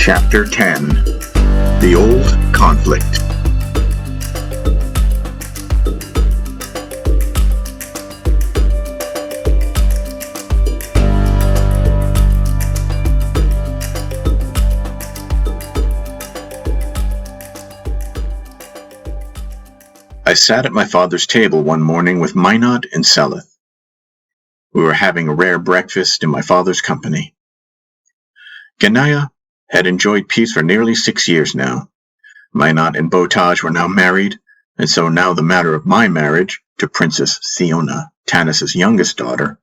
Chapter 10. The Old Conflict. I sat at my father's table one morning with Minot and Seleth. We were having a rare breakfast in my father's company. Genia had enjoyed peace for nearly 6 years now. Minot and Botaj were now married, and so now the matter of my marriage to Princess Siona, Tanis's youngest daughter,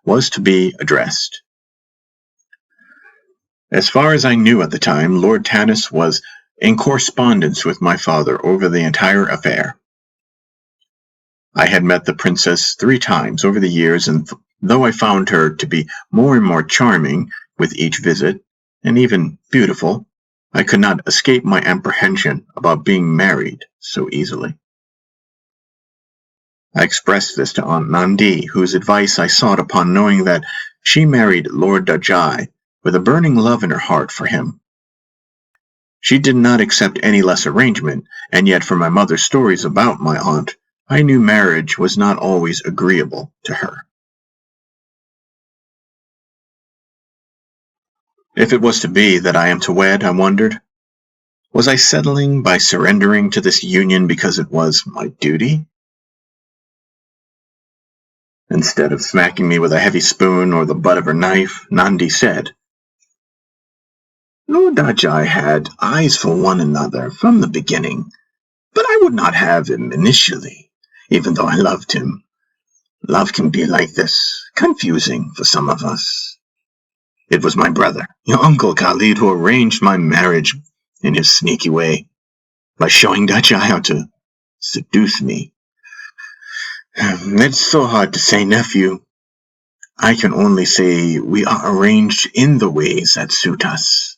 was to be addressed. As far as I knew at the time, Lord Tanis was in correspondence with my father over the entire affair. I had met the princess 3 times over the years, and though I found her to be more and more charming with each visit, and even beautiful, I could not escape my apprehension about being married so easily. I expressed this to Aunt Nandi, whose advice I sought upon knowing that she married Lord Dajai with a burning love in her heart for him. She did not accept any less arrangement, and yet from my mother's stories about my aunt, I knew marriage was not always agreeable to her. If it was to be that I am to wed, I wondered, was I settling by surrendering to this union because it was my duty? Instead of smacking me with a heavy spoon or the butt of her knife, Nandi said, Lord Dajai had eyes for one another from the beginning, but I would not have him initially, even though I loved him. Love can be like this, confusing for some of us. It was my brother, your Uncle Khalid, who arranged my marriage in his sneaky way, by showing Dajai how to seduce me. It's so hard to say, nephew. I can only say we are arranged in the ways that suit us.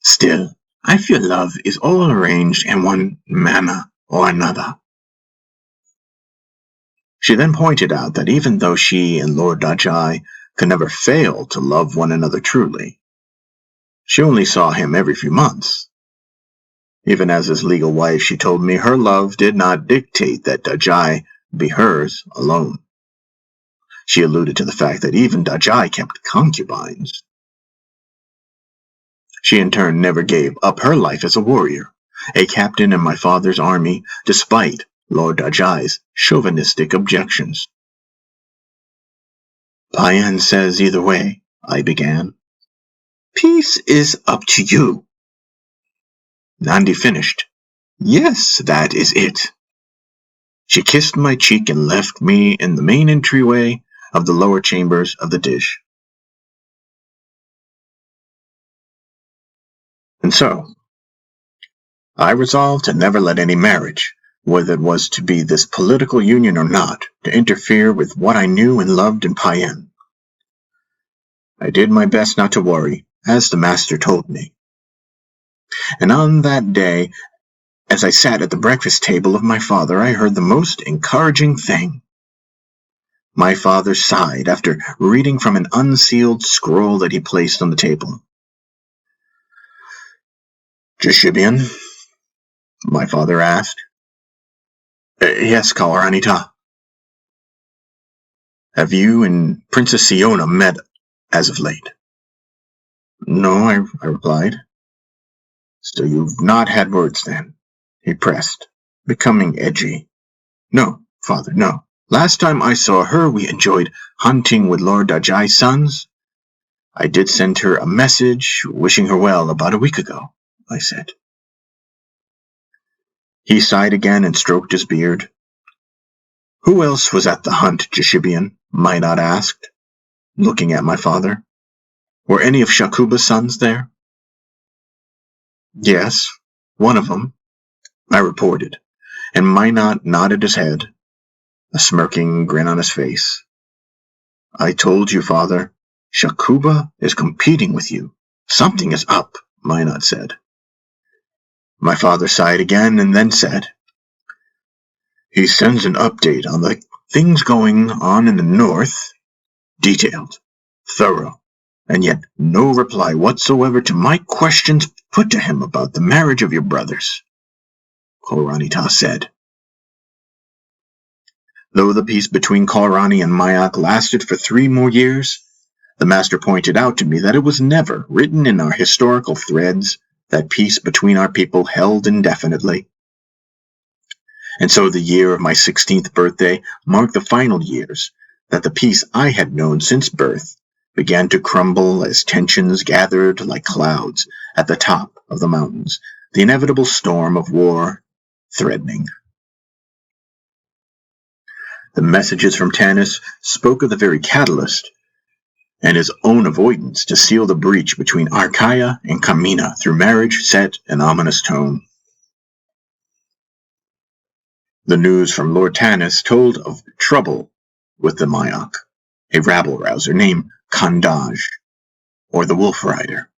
Still, I feel love is all arranged in one manner or another. She then pointed out that even though she and Lord Dajai could never fail to love one another truly, she only saw him every few months. Even as his legal wife, she told me her love did not dictate that Dajai be hers alone. She alluded to the fact that even Dajai kept concubines. She in turn never gave up her life as a warrior, a captain in my father's army, despite Lord Dajai's chauvinistic objections. Paen says either way, I began. Peace is up to you. Nandi finished. Yes, that is it. She kissed my cheek and left me in the main entryway of the lower chambers of the dish. And so, I resolved to never let any marriage, whether it was to be this political union or not, to interfere with what I knew and loved in Paen. I did my best not to worry, as the master told me. And on that day, as I sat at the breakfast table of my father, I heard the most encouraging thing. My father sighed after reading from an unsealed scroll that he placed on the table. Jeshibian? My father asked. Yes, Khoorhani Ta. Have you and Princess Siona met as of late? No, I replied. So you've not had words then? He pressed, becoming edgy. No, father, no. Last time I saw her, we enjoyed hunting with Lord Dajai's sons. I did send her a message wishing her well about a week ago, I said. He sighed again and stroked his beard. Who else was at the hunt, Jeshibian? Minot asked, looking at my father. Were any of Shakuba's sons there? Yes, one of them, I reported, and Minot nodded his head, a smirking grin on his face. I told you, father, Shakuba is competing with you. Something is up, Minot said. My father sighed again and then said, He sends an update on the things going on in the north, detailed, thorough, and yet no reply whatsoever to my questions put to him about the marriage of your brothers, Khoorhani said. Though the peace between Khoorhani and Mayak lasted for 3 more years, the master pointed out to me that it was never written in our historical threads that peace between our people held indefinitely. And so the year of my 16th birthday marked the final years that the peace I had known since birth began to crumble as tensions gathered like clouds at the top of the mountains, the inevitable storm of war threatening. The messages from Tanis spoke of the very catalyst and his own avoidance to seal the breach between Arkaya and Kamina through marriage set an ominous tone. The news from Lord Tanis told of trouble with the Mayak, a rabble-rouser named Kandaj, or the Wolf Rider.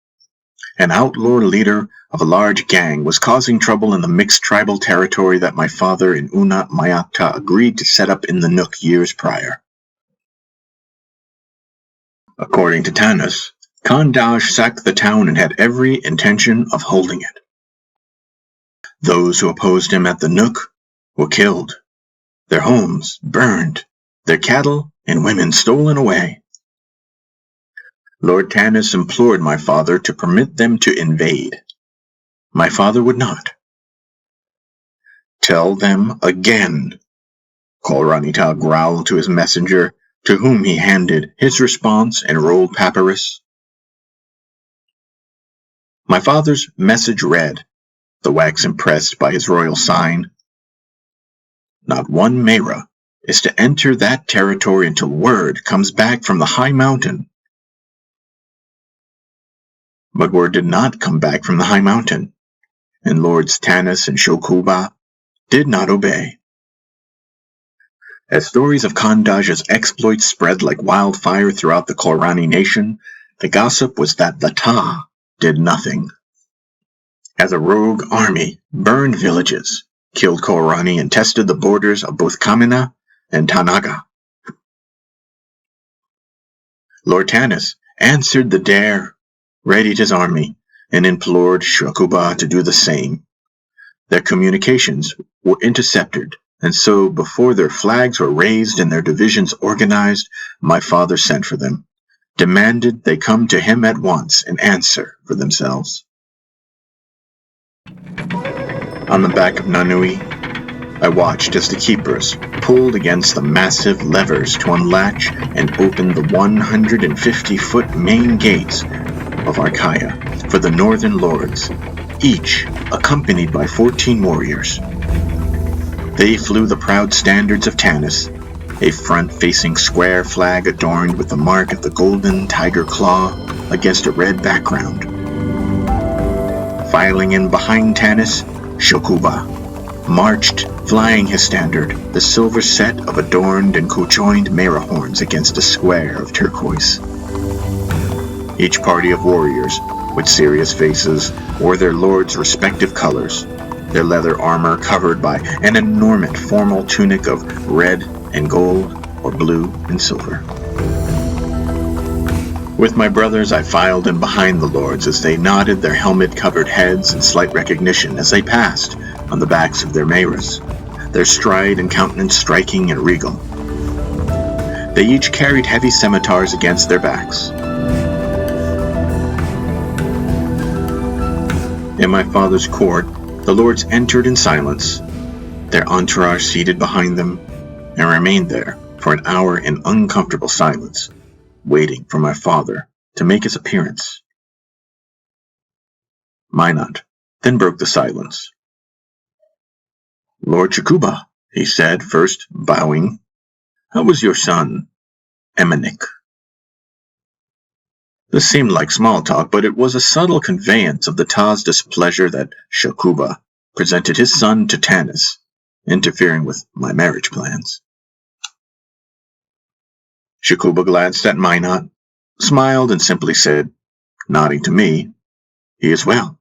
An outlaw leader of a large gang was causing trouble in the mixed tribal territory that my father and Unat Mayakta agreed to set up in the Nook years prior. According to Tanis, Kandaj sacked the town and had every intention of holding it. Those who opposed him at the Nook were killed, their homes burned, their cattle and women stolen away. Lord Tanis implored my father to permit them to invade. My father would not. Tell them again, Khoorhani growled to his messenger, to whom he handed his response and rolled papyrus. My father's message read, the wax impressed by his royal sign. Not one Mera is to enter that territory until word comes back from the high mountain. But word did not come back from the high mountain, and Lords Tanis and Shokuba did not obey. As stories of Kandaj's exploits spread like wildfire throughout the Khoorhani nation, the gossip was that the Ta did nothing. As a rogue army burned villages, killed Khoorhani, and tested the borders of both Kamina and Tanaga. Lord Tanis answered the dare, readied his army, and implored Shokuba to do the same. Their communications were intercepted, and so before their flags were raised and their divisions organized, my father sent for them, demanded they come to him at once and answer for themselves. On the back of Nanui, I watched as the keepers pulled against the massive levers to unlatch and open the 150-foot main gates of Arkaya for the northern lords, each accompanied by 14 warriors. They flew the proud standards of Tanis, a front-facing square flag adorned with the mark of the golden tiger claw against a red background. Filing in behind Tanis, Shokuba marched, flying his standard, the silver set of adorned and conjoined Mera horns against a square of turquoise. Each party of warriors, with serious faces, wore their lord's respective colors, their leather armor covered by an enormous formal tunic of red and gold or blue and silver. With my brothers, I filed in behind the lords as they nodded their helmet-covered heads in slight recognition as they passed on the backs of their Meras, their stride and countenance striking and regal. They each carried heavy scimitars against their backs. In my father's court, the lords entered in silence, their entourage seated behind them, and remained there for an hour in uncomfortable silence, waiting for my father to make his appearance. Minot then broke the silence. Lord Shokuba, he said, first bowing, how was your son, Emanik? This seemed like small talk, but it was a subtle conveyance of the Ta's displeasure that Shokuba presented his son to Tanis, interfering with my marriage plans. Shokuba glanced at Minot, smiled, and simply said, nodding to me, he is well,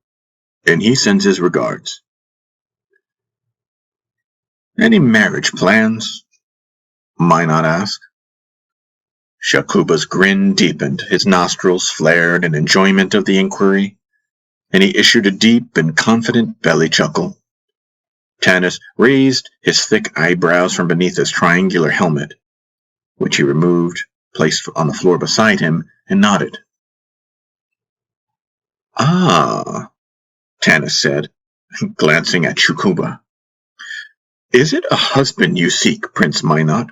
and he sends his regards. Any marriage plans? Minot asked. Shakuba's grin deepened, his nostrils flared in enjoyment of the inquiry, and he issued a deep and confident belly chuckle. Tanis raised his thick eyebrows from beneath his triangular helmet, which he removed, placed on the floor beside him, and nodded. "Ah," Tanis said, glancing at Shakuba. "Is it a husband you seek, Prince Minot?"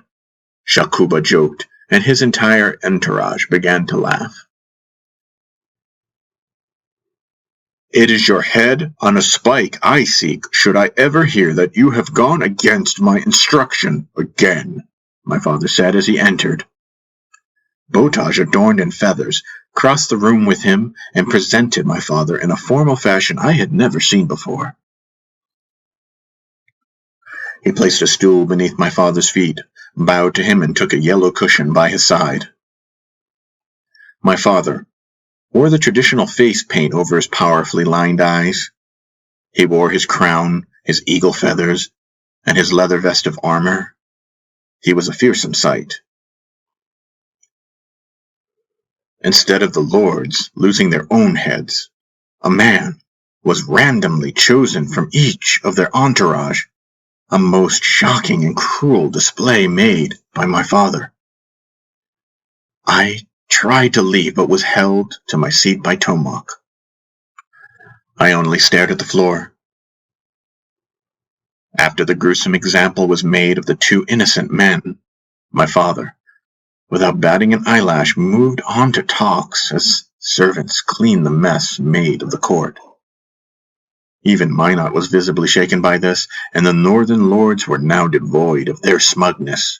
Shakuba joked, and his entire entourage began to laugh. "It is your head on a spike I seek, should I ever hear that you have gone against my instruction again," my father said as he entered. Botage, adorned in feathers, crossed the room with him and presented my father in a formal fashion I had never seen before. He placed a stool beneath my father's feet, bowed to him, and took a yellow cushion by his side. My father wore the traditional face paint over his powerfully lined eyes. He wore his crown, his eagle feathers, and his leather vest of armor. He was a fearsome sight. Instead of the lords losing their own heads, a man was randomly chosen from each of their entourage, a most shocking and cruel display made by my father. I tried to leave, but was held to my seat by Tomok. I only stared at the floor. After the gruesome example was made of the two innocent men, my father, without batting an eyelash, moved on to talks as servants cleaned the mess made of the court. Even Minot was visibly shaken by this, and the northern lords were now devoid of their smugness.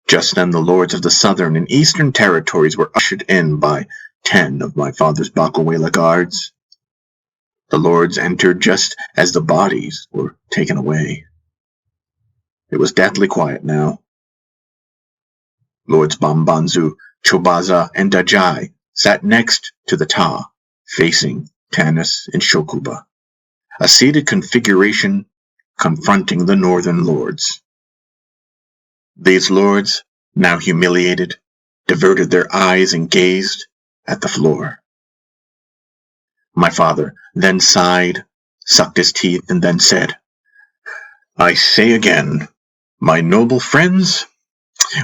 Just then the lords of the southern and eastern territories were ushered in by 10 of my father's Bakawela guards. The lords entered just as the bodies were taken away. It was deathly quiet now. Lords Bambanzu, Chobaza, and Dajai sat next to the Ta, facing Tanis and Shokuba, a seated configuration confronting the northern lords. These lords, now humiliated, diverted their eyes and gazed at the floor. My father then sighed, sucked his teeth, and then said, "I say again, my noble friends,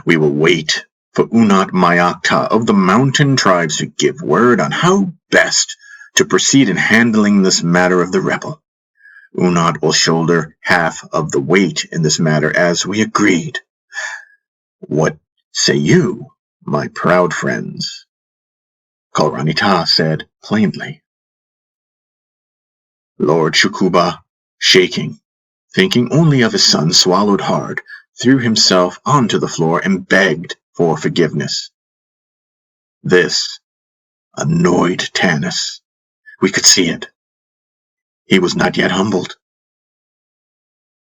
we will wait for Unat Mayakta of the mountain tribes to give word on how best to proceed in handling this matter of the rebel. Unat will shoulder half of the weight in this matter as we agreed. What say you, my proud friends?" Khoorhani Ta said plainly. Lord Shakuba, shaking, thinking only of his son, swallowed hard, threw himself onto the floor, and begged for forgiveness. This annoyed Tanis. We could see it. He was not yet humbled.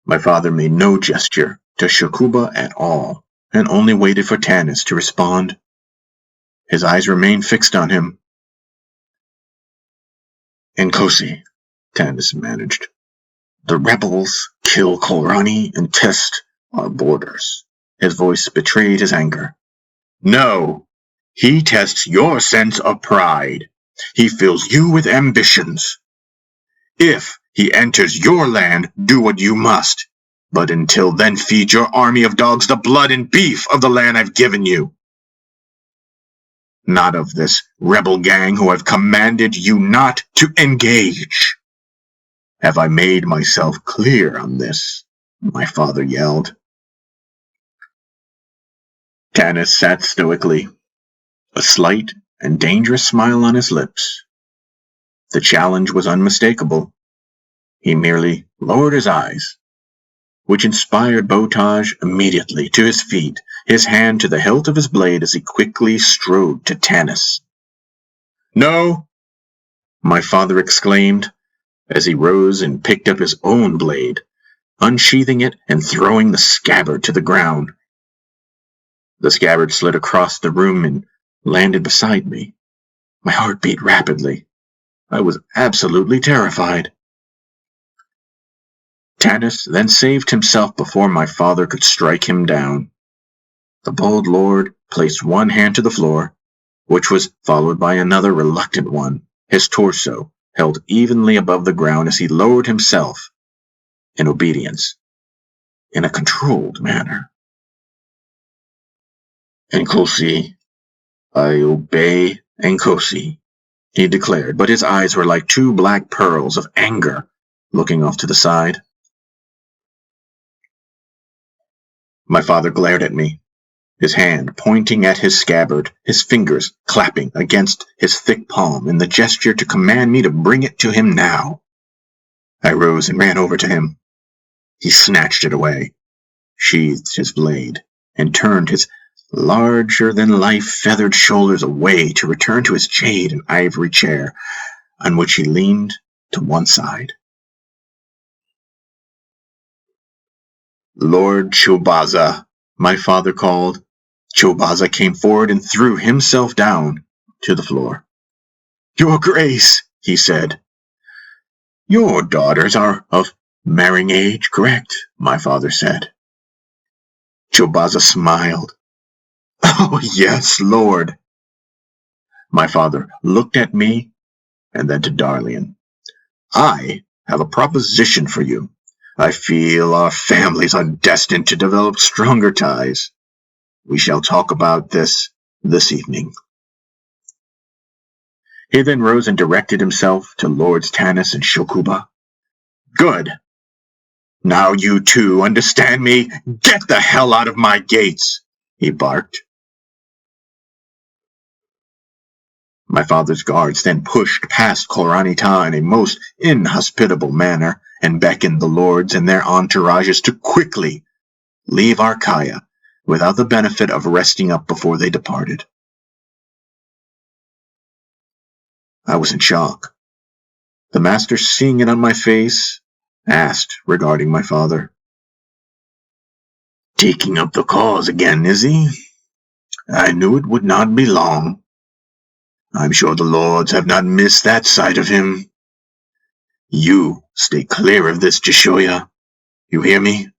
My father made no gesture to Shakuba at all, and only waited for Tanis to respond. His eyes remained fixed on him. "Nkosi," Tanis managed. "The rebels kill Khoorhani and test our borders." His voice betrayed his anger. "No, he tests your sense of pride. He fills you with ambitions. If he enters your land, do what you must. But until then, feed your army of dogs the blood and beef of the land I've given you. Not of this rebel gang who I've commanded you not to engage. Have I made myself clear on this?" my father yelled. Tanis sat stoically, a slight and dangerous smile on his lips. The challenge was unmistakable. He merely lowered his eyes, which inspired Botage immediately to his feet, his hand to the hilt of his blade as he quickly strode to Tanis. "No!" my father exclaimed, as he rose and picked up his own blade, unsheathing it and throwing the scabbard to the ground. The scabbard slid across the room and landed beside me. My heart beat rapidly. I was absolutely terrified. Tanis then saved himself before my father could strike him down. The bold lord placed one hand to the floor, which was followed by another reluctant one, his torso held evenly above the ground as he lowered himself in obedience, in a controlled manner. "Nkosi, I obey Nkosi," he declared, but his eyes were like two black pearls of anger looking off to the side. My father glared at me, his hand pointing at his scabbard, his fingers clapping against his thick palm in the gesture to command me to bring it to him now. I rose and ran over to him. He snatched it away, sheathed his blade, and turned his larger-than-life feathered shoulders away to return to his jade and ivory chair, on which he leaned to one side. "Lord Chobaza," my father called. Chobaza came forward and threw himself down to the floor. "Your Grace," he said. "Your daughters are of marrying age, correct?" my father said. Chobaza smiled. "Oh, yes, Lord." My father looked at me and then to Darlian. "I have a proposition for you. I feel our families are destined to develop stronger ties. We shall talk about this evening." He then rose and directed himself to Lords Tanis and Shokuba. "Good. Now you two understand me. Get the hell out of my gates," he barked. My father's guards then pushed past Khoorhani in a most inhospitable manner and beckoned the lords and their entourages to quickly leave Arkaya without the benefit of resting up before they departed. I was in shock. The master, seeing it on my face, asked regarding my father. "Taking up the cause again, is he? I knew it would not be long. I'm sure the lords have not missed that sight of him. You stay clear of this, Jeshibian. You hear me?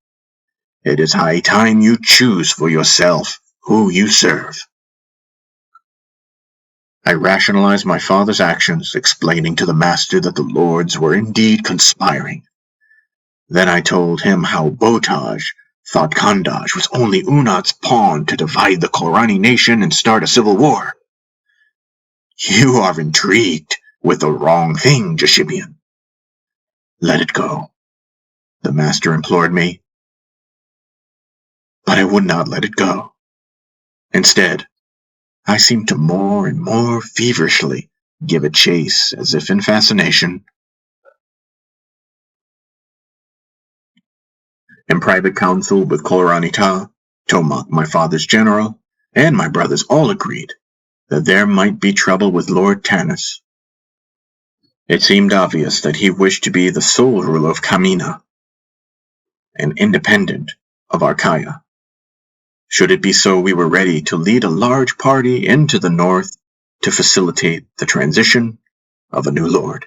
It is high time you choose for yourself who you serve." I rationalized my father's actions, explaining to the master that the lords were indeed conspiring. Then I told him how Botaj thought Kandaj was only Unat's pawn to divide the Khoorhani nation and start a civil war. "You are intrigued with the wrong thing, Jeshibian. Let it go," the master implored me. But I would not let it go. Instead, I seemed to more and more feverishly give it chase, as if in fascination. In private council with Khoorhani Tomak, my father's general, and my brothers all agreed that there might be trouble with Lord Tanis. It seemed obvious that he wished to be the sole ruler of Kamina, and independent of Arkaya. Should it be so, we were ready to lead a large party into the north to facilitate the transition of a new lord.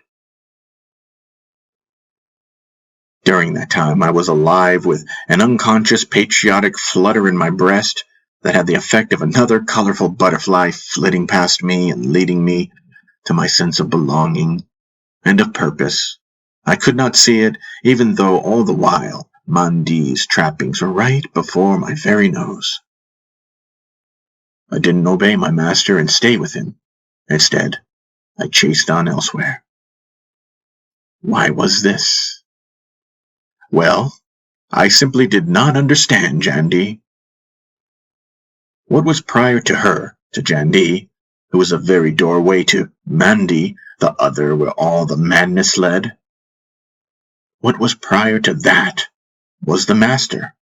During that time, I was alive with an unconscious patriotic flutter in my breast that had the effect of another colorful butterfly flitting past me and leading me to my sense of belonging and of purpose. I could not see it, even though all the while Mandi's trappings were right before my very nose. I didn't obey my master and stay with him. Instead, I chased on elsewhere. Why was this? Well, I simply did not understand Jandi. What was prior to her, to Jandi, who was the very doorway to Mandi, the other where all the madness led? What was prior to that was the master.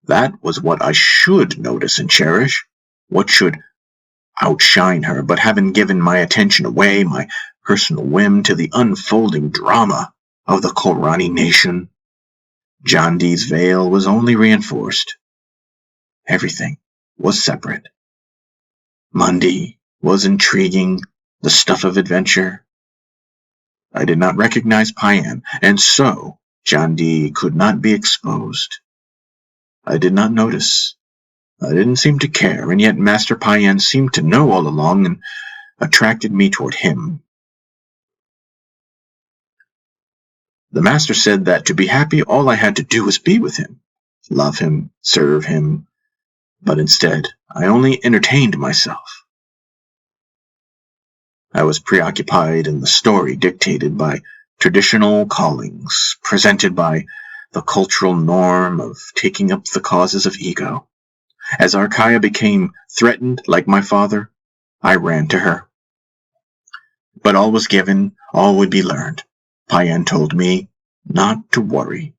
That was what I should notice and cherish, what should outshine her, but having given my attention away, my personal whim, to the unfolding drama of the Khoorhani nation, Jandi's veil was only reinforced. Everything was separate. Mandi was intriguing, the stuff of adventure. I did not recognize Paen, and so Jandi could not be exposed. I did not notice. I didn't seem to care, and yet Master Paen seemed to know all along and attracted me toward him. The master said that to be happy, all I had to do was be with him, love him, serve him, but instead, I only entertained myself. I was preoccupied in the story dictated by traditional callings, presented by the cultural norm of taking up the causes of ego. As Archaea became threatened, like my father, I ran to her. But all was given, all would be learned. Paen told me not to worry.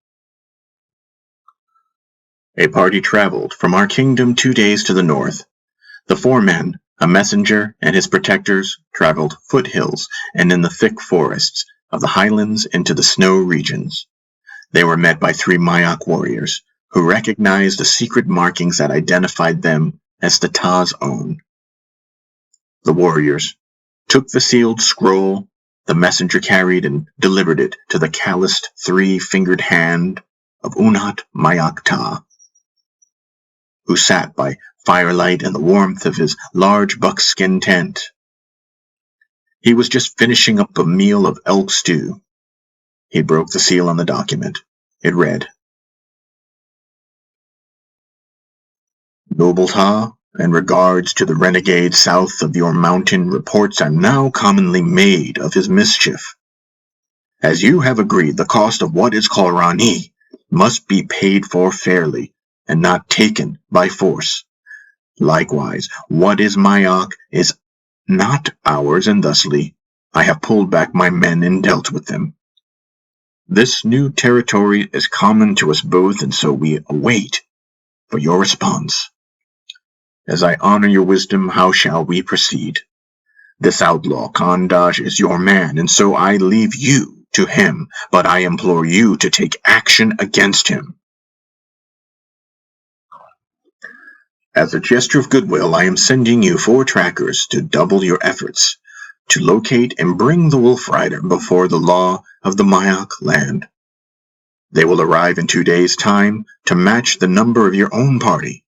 A party traveled from our kingdom 2 days to the north. The 4 men, a messenger and his protectors, traveled foothills and in the thick forests of the highlands into the snow regions. They were met by 3 Mayak warriors, who recognized the secret markings that identified them as the Ta's own. The warriors took the sealed scroll the messenger carried and delivered it to the calloused 3-fingered hand of Unat Mayak Ta, who sat by firelight in the warmth of his large buckskin tent. He was just finishing up a meal of elk stew. He broke the seal on the document. It read, Noble Ta, in regards to the renegade south of your mountain, reports are now commonly made of his mischief. As you have agreed, the cost of what is Khoorhani must be paid for fairly and not taken by force. Likewise, what is Mayak is not ours, and thusly I have pulled back my men and dealt with them. This new territory is common to us both, and so we await for your response. As I honor your wisdom, how shall we proceed? This outlaw, Khandash, is your man, and so I leave you to him, but I implore you to take action against him. As a gesture of goodwill, I am sending you 4 trackers to double your efforts to locate and bring the Wolf Rider before the law of the Mayak land. They will arrive in 2 days' time to match the number of your own party.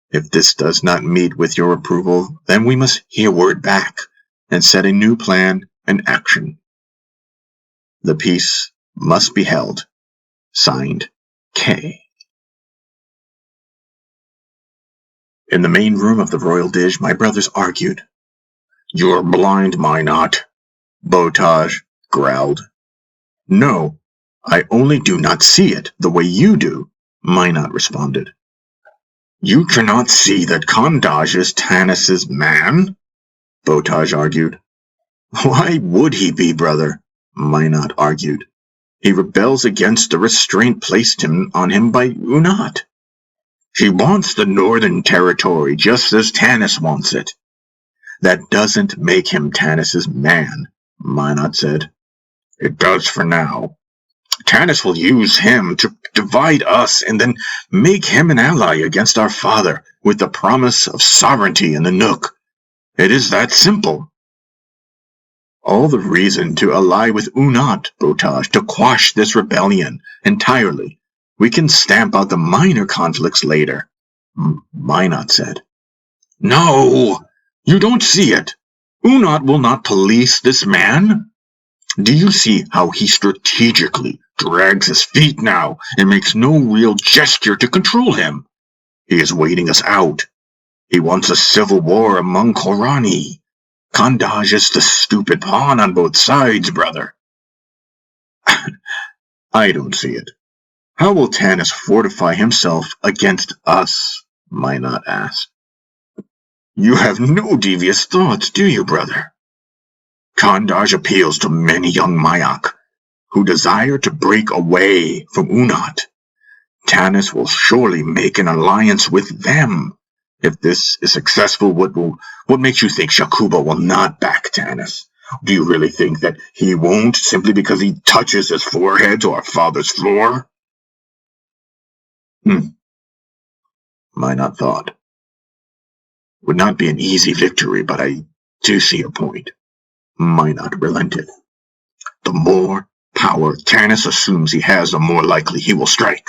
If this does not meet with your approval, then we must hear word back and set a new plan and action. The peace must be held. Signed, K. In the main room of the royal dish, my brothers argued. You're blind, Minot, Botaj growled. No, I only do not see it the way you do, Minot responded. You cannot see that Khandash is Tanis's man? Botaj argued. Why would he be, brother? Minot argued. He rebels against the restraint placed on him by Unat. He wants the northern territory just as Tanis wants it. That doesn't make him Tanis's man, Minot said. It does for now. Tanis will use him to divide us and then make him an ally against our father with the promise of sovereignty in the Nook. It is that simple. All the reason to ally with Unat, Botaj, to quash this rebellion entirely. We can stamp out the minor conflicts later, Minot said. No, you don't see it. Unat will not police this man. Do you see how he strategically drags his feet now and makes no real gesture to control him? He is waiting us out. He wants a civil war among Khoorhani. Khandash is the stupid pawn on both sides, brother. I don't see it. How will Tanis fortify himself against us? Minot asked. You have no devious thoughts, do you, brother? Khandash appeals to many young Mayak who desire to break away from Unat. Tanis will surely make an alliance with them. If this is successful, what makes you think Shakuba will not back Tanis? Do you really think that he won't simply because he touches his forehead to our father's floor? Minot thought. Would not be an easy victory, but I do see your point. Minot relented. The more power Tanis assumes he has, the more likely he will strike.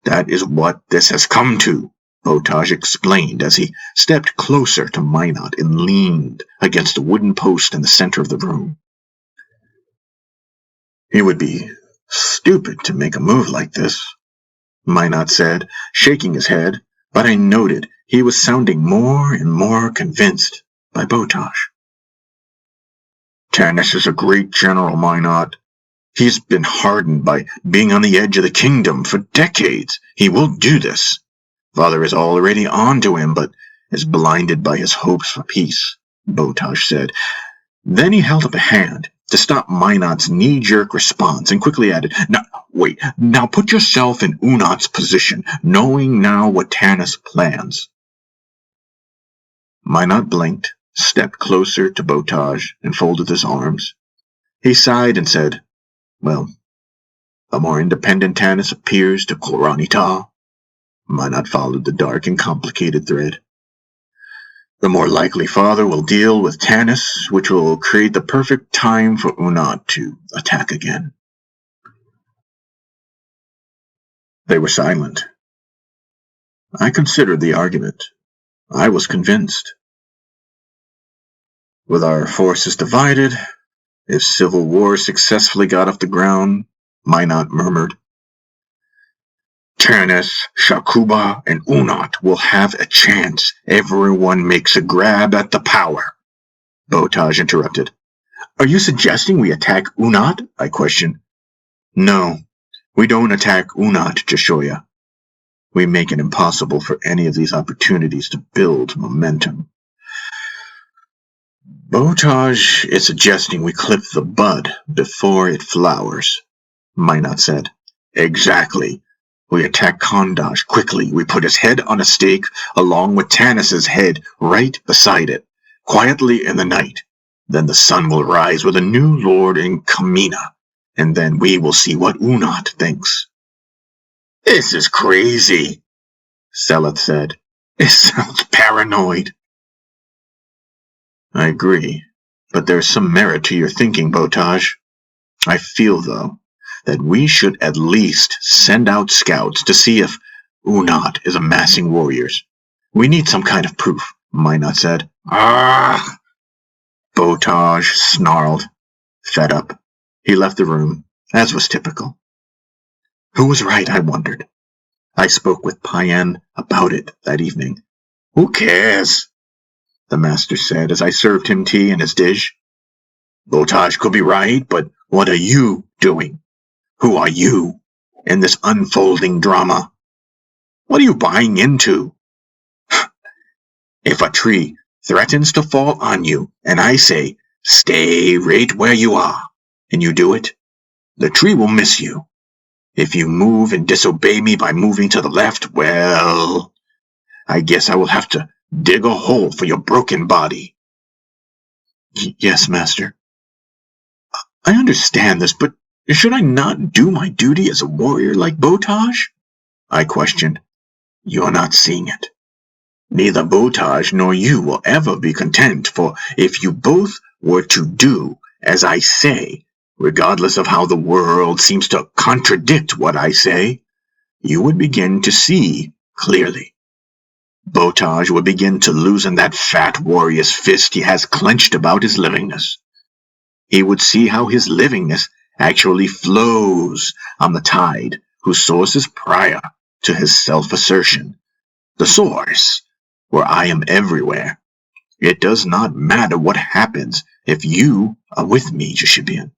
That is what this has come to, Botaj explained as he stepped closer to Minot and leaned against a wooden post in the center of the room. "It would be stupid to make a move like this," Minot said, shaking his head, but I noted he was sounding more and more convinced by Botaj. "Tanis is a great general, Minot. He's been hardened by being on the edge of the kingdom for decades. He will do this. Father is already on to him, but is blinded by his hopes for peace," Botaj said. Then he held up a hand to stop Minot's knee-jerk response and quickly added, Now put yourself in Unat's position, knowing now what Tanis plans." Minot blinked, stepped closer to Botaj, and folded his arms. He sighed and said, "Well, a more independent Tanis appears to Khoorhani Ta." Minot followed the dark and complicated thread. "The more likely Father will deal with Tanis, which will create the perfect time for Unat to attack again." They were silent. I considered the argument. I was convinced. "With our forces divided, if civil war successfully got off the ground," Minot murmured, "Tanis, Shakuba, and Unat will have a chance. Everyone makes a grab at the power." Botaj interrupted. "Are you suggesting we attack Unat?" I questioned. "No, we don't attack Unat, Jeshoya. We make it impossible for any of these opportunities to build momentum. Botaj is suggesting we clip the bud before it flowers," Minot said. "Exactly. We attack Khandash quickly. We put his head on a stake along with Tanis's head right beside it, quietly in the night. Then the sun will rise with a new lord in Kamina, and then we will see what Unat thinks." "This is crazy," Seleth said. "It sounds paranoid." I agree, but there's some merit to your thinking, Botaj. I feel, though, that we should at least send out scouts to see if Unat is amassing warriors. We need some kind of proof, Minot said. "Ah!" Botaj snarled, fed up. He left the room, as was typical. Who was right, I wondered. I spoke with Paen about it that evening. "Who cares?" the master said as I served him tea in his dish. "Botaj could be right, but what are you doing? Who are you in this unfolding drama? What are you buying into? If a tree threatens to fall on you, and I say, 'Stay right where you are,' and you do it, the tree will miss you. If you move and disobey me by moving to the left, well, I guess I will have to dig a hole for your broken body." Yes, master. I understand this, but should I not do my duty as a warrior like Botaj? I questioned. You're not seeing it. Neither Botaj nor you will ever be content, for if you both were to do as I say, regardless of how the world seems to contradict what I say, you would begin to see clearly. Botaj would begin to loosen that fat warrior's fist he has clenched about his livingness. He would see how his livingness actually flows on the tide whose source is prior to his self-assertion. The source, where I am everywhere. It does not matter what happens if you are with me, Jeshibian.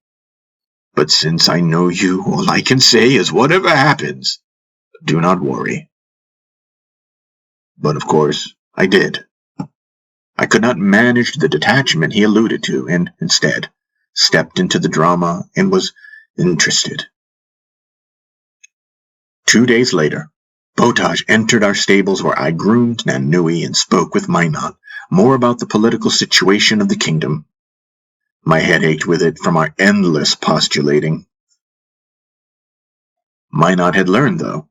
But since I know you, all I can say is whatever happens, do not worry. But of course, I did. I could not manage the detachment he alluded to, and instead stepped into the drama and was interested. 2 days later, Botaj entered our stables where I groomed Nanui and spoke with Minot more about the political situation of the kingdom. My head ached with it from our endless postulating. Minot had learned, though,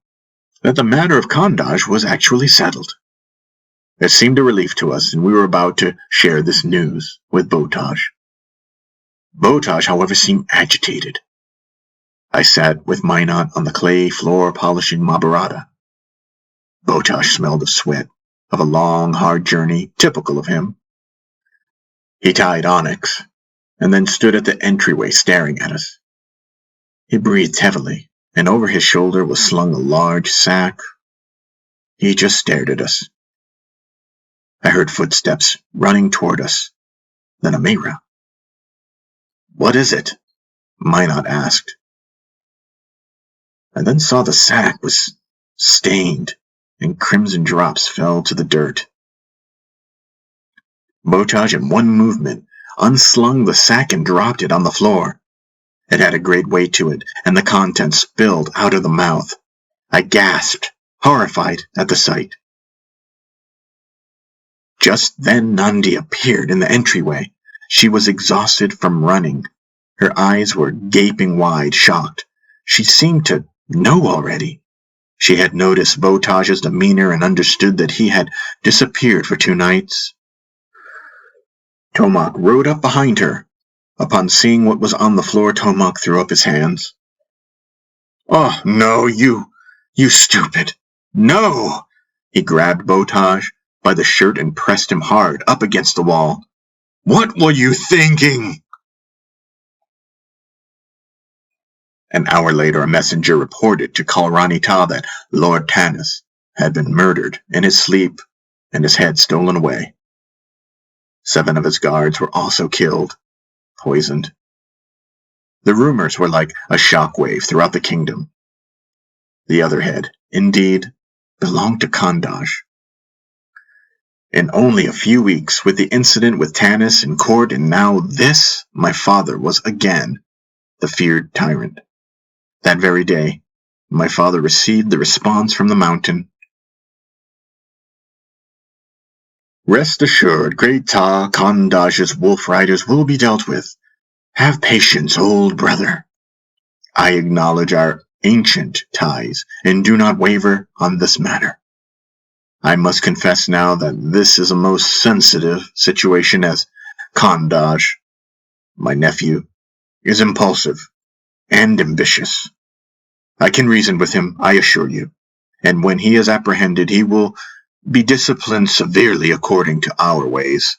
that the matter of Khandash was actually settled. It seemed a relief to us, and we were about to share this news with Botaj. Botaj, however, seemed agitated. I sat with Minot on the clay floor polishing Mahabharata. Botosh smelled of sweat, of a long, hard journey, typical of him. He tied Onyx, and then stood at the entryway staring at us. He breathed heavily, and over his shoulder was slung a large sack. He just stared at us. I heard footsteps running toward us, then a Mira. "What is it?" Minot asked. I then saw the sack was stained, and crimson drops fell to the dirt. Botosh, in one movement, unslung the sack and dropped it on the floor. It had a great weight to it, and the contents spilled out of the mouth. I gasped, horrified at the sight. Just then Nandi appeared in the entryway. She was exhausted from running. Her eyes were gaping wide, shocked. She seemed to know already. She had noticed Botosh's demeanor and understood that he had disappeared for 2 nights. Tomak rode up behind her. Upon seeing what was on the floor, Tomak threw up his hands. "Oh, no, you stupid! No!" He grabbed Botosh by the shirt and pressed him hard up against the wall. "What were you thinking?" An hour later, a messenger reported to Khoorhani that Lord Tanis had been murdered in his sleep and his head stolen away. 7 of his guards were also killed, poisoned. The rumors were like a shockwave throughout the kingdom. The other head, indeed, belonged to Khandaj. In only a few weeks, with the incident with Tanis in court and now this, my father was again the feared tyrant. That very day, my father received the response from the mountain. "Rest assured, great Ta Khandaj's wolf riders will be dealt with. Have patience, old brother. I acknowledge our ancient ties and do not waver on this matter. I must confess now that this is a most sensitive situation, as Khandaj, my nephew, is impulsive and ambitious. I can reason with him, I assure you, and when he is apprehended, he will be disciplined severely according to our ways.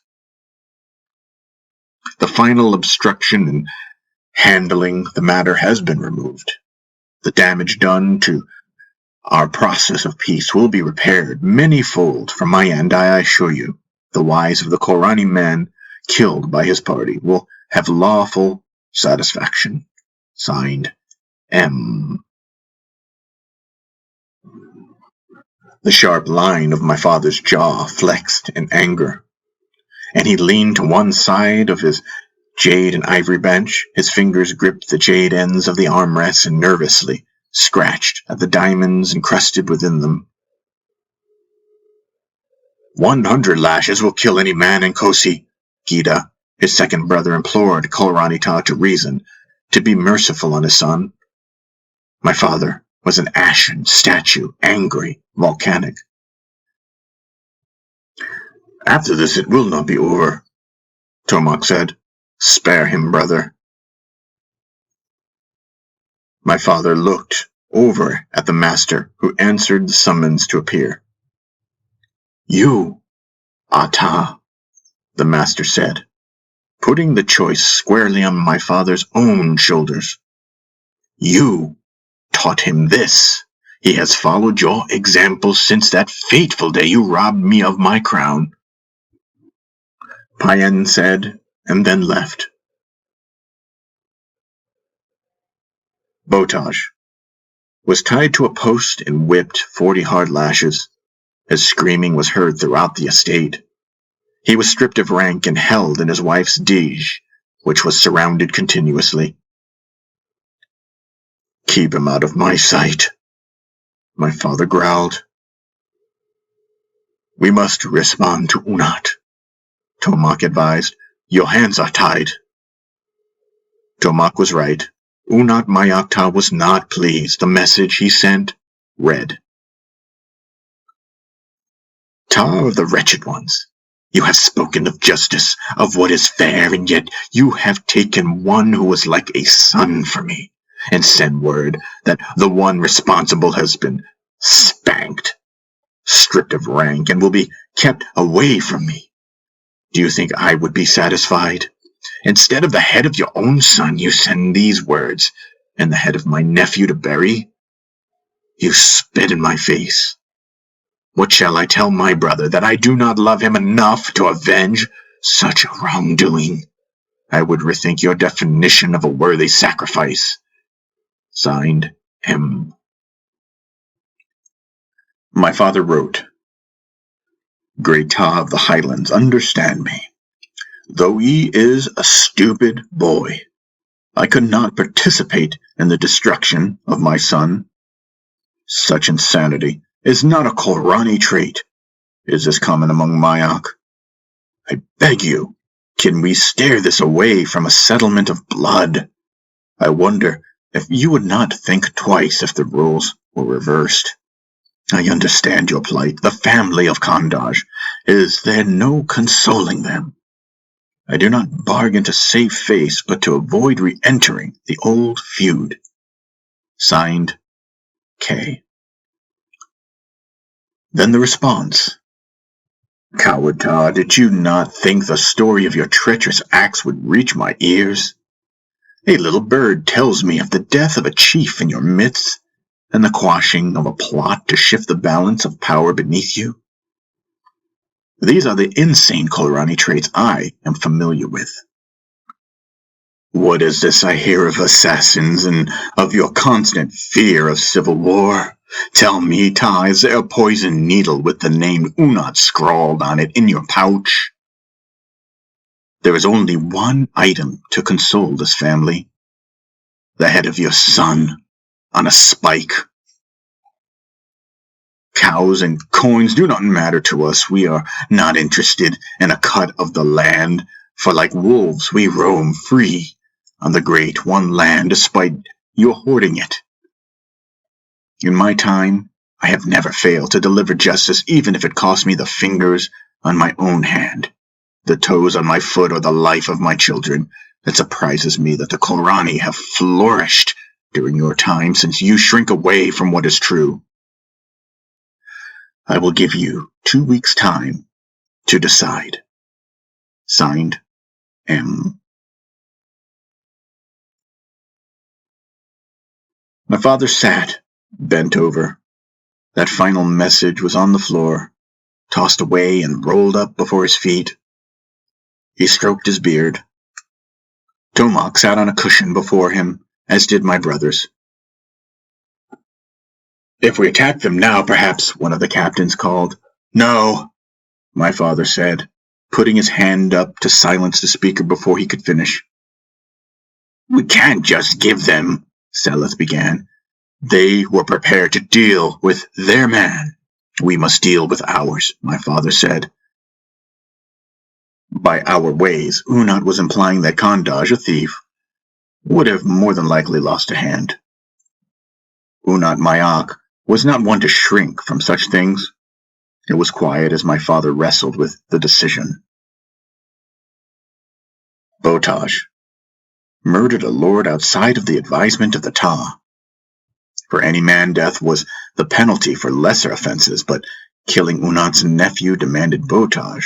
The final obstruction in handling the matter has been removed. The damage done to our process of peace will be repaired many-fold from my end, I assure you. The wives of the Khoorhani men killed by his party will have lawful satisfaction. Signed, M." The sharp line of my father's jaw flexed in anger, and he leaned to one side of his jade and ivory bench. His fingers gripped the jade ends of the armrests and nervously scratched at the diamonds encrusted within them. 100 lashes will kill any man in Kosi. Gita, his second brother, implored Khoorhani to reason, to be merciful on his son. My father was an ashen statue, angry, volcanic. "After this it will not be over," Tomak said. "Spare him, brother." My father looked over at the master, who answered the summons to appear. "You, Ata," the master said, putting the choice squarely on my father's own shoulders. "You taught him this. He has followed your example since that fateful day you robbed me of my crown." Paen said, and then left. Botosh was tied to a post and whipped 40 hard lashes. His screaming was heard throughout the estate. He was stripped of rank and held in his wife's dij, which was surrounded continuously. "Keep him out of my sight," my father growled. "We must respond to Unat," Tomak advised. "Your hands are tied." Tomak was right. Unat Mayakta was not pleased. The message he sent read: "Ta of the wretched ones, you have spoken of justice, of what is fair, and yet you have taken one who was like a son for me, and sent word that the one responsible has been spanked. stripped of rank, and will be kept away from me. Do you think I would be satisfied? Instead of the head of your own son, you send these words, and the head of my nephew to bury? You spit in my face. What shall I tell my brother, that I do not love him enough to avenge such wrongdoing? I would rethink your definition of a worthy sacrifice. Signed, M. My father wrote, Great Ta of the Highlands, understand me. Though he is a stupid boy, I could not participate in the destruction of my son. Such insanity is not a Khoorhani trait. Is this common among Mayak? I beg you, can we steer this away from a settlement of blood? I wonder if you would not think twice if the rules were reversed. I understand your plight. The family of Khandaj. Is there no consoling them? I do not bargain to save face, but to avoid re-entering the old feud. Signed, K. Then the response. Coward Ta, did you not think the story of your treacherous acts would reach my ears? A little bird tells me of the death of a chief in your midst, and the quashing of a plot to shift the balance of power beneath you. These are the insane Khoorhani traits I am familiar with. What is this I hear of assassins and of your constant fear of civil war? Tell me, Ta, is there a poisoned needle with the name Unat scrawled on it in your pouch? There is only one item to console this family. The head of your son on a spike. Cows and coins do not matter to us. We are not interested in a cut of the land, for like wolves we roam free on the great one land despite your hoarding it. In my time, I have never failed to deliver justice, even if it cost me the fingers on my own hand, the toes on my foot, or the life of my children. It surprises me that the Khoorhani have flourished during your time, since you shrink away from what is true. I will give you 2 weeks' time to decide. Signed, M. My father sat, bent over. That final message was on the floor, tossed away and rolled up before his feet. He stroked his beard. Tomak sat on a cushion before him, as did my brothers. If we attack them now, perhaps, one of the captains called. No, my father said, putting his hand up to silence the speaker before he could finish. We can't just give them, Seleth began. They were prepared to deal with their man. We must deal with ours, my father said. By our ways, Unat was implying that Khandaj, a thief, would have more than likely lost a hand. Unat Mayak was not one to shrink from such things. It was quiet as my father wrestled with the decision. Botaj murdered a lord outside of the advisement of the Ta. For any man, death was the penalty for lesser offenses, but killing Unat's nephew demanded Botaj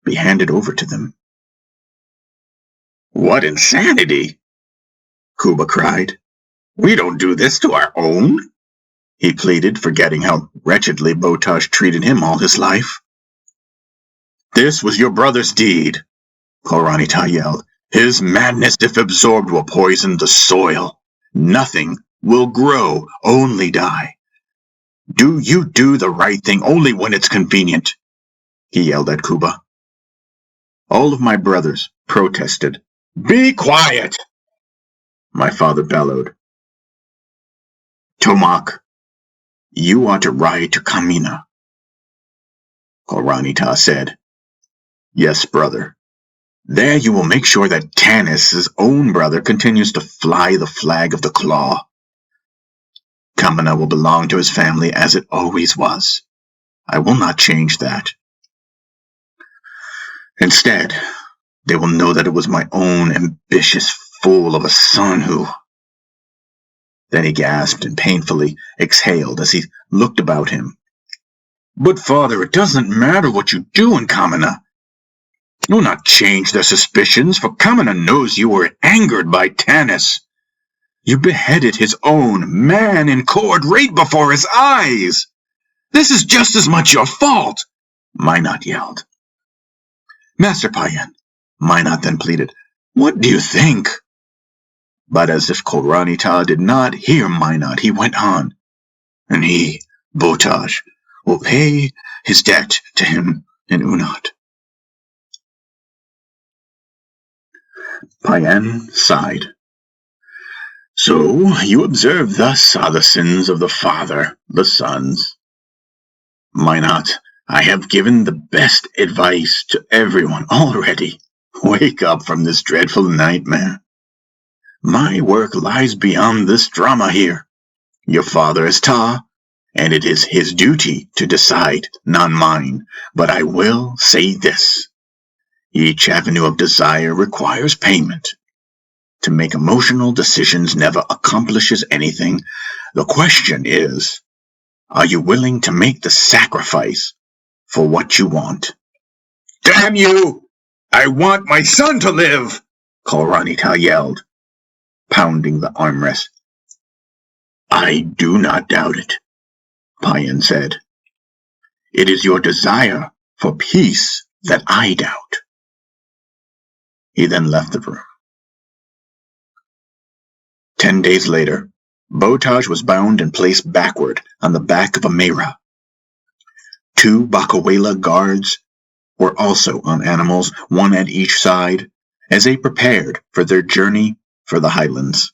be handed over to them. What insanity! Kuba cried. We don't do this to our own, he pleaded, forgetting how wretchedly Botaj treated him all his life. This was your brother's deed, Khoorhani Ta yelled. His madness, if absorbed, will poison the soil. Nothing will grow, only die. Do you do the right thing only when it's convenient? He yelled at Kuba. All of my brothers protested. Be quiet! My father bellowed. Tomak, you are to ride to Kamina. Khoorhani Ta said. Yes, brother. There you will make sure that Tanis' own brother continues to fly the flag of the claw. Kamina will belong to his family as it always was. I will not change that. Instead, they will know that it was my own ambitious fool of a son who... Then he gasped and painfully exhaled as he looked about him. But, Father, it doesn't matter what you do in Kamina. Do not change their suspicions, for Kamina knows you were angered by Tanis. You beheaded his own man in court right before his eyes. This is just as much your fault, Minot yelled. Master Paen, Minot then pleaded, what do you think? But as if Khoorhani did not hear Minot, he went on. And he, Botaj, will pay his debt to him in Unat. Paen sighed. So you observe thus are the sins of the father, the sons. Minot, I have given the best advice to everyone already. Wake up from this dreadful nightmare. My work lies beyond this drama here. Your father is Ta, and it is his duty to decide, not mine. But I will say this. Each avenue of desire requires payment. To make emotional decisions never accomplishes anything. The question is, are you willing to make the sacrifice for what you want? Damn you! I want my son to live! Khoorhani yelled, pounding the armrest. I do not doubt it, Paen said. It is your desire for peace that I doubt. He then left the room. 10 days later, Botaj was bound and placed backward on the back of a Mera. 2 Bakawela guards were also on animals, one at each side, as they prepared for their journey for the highlands.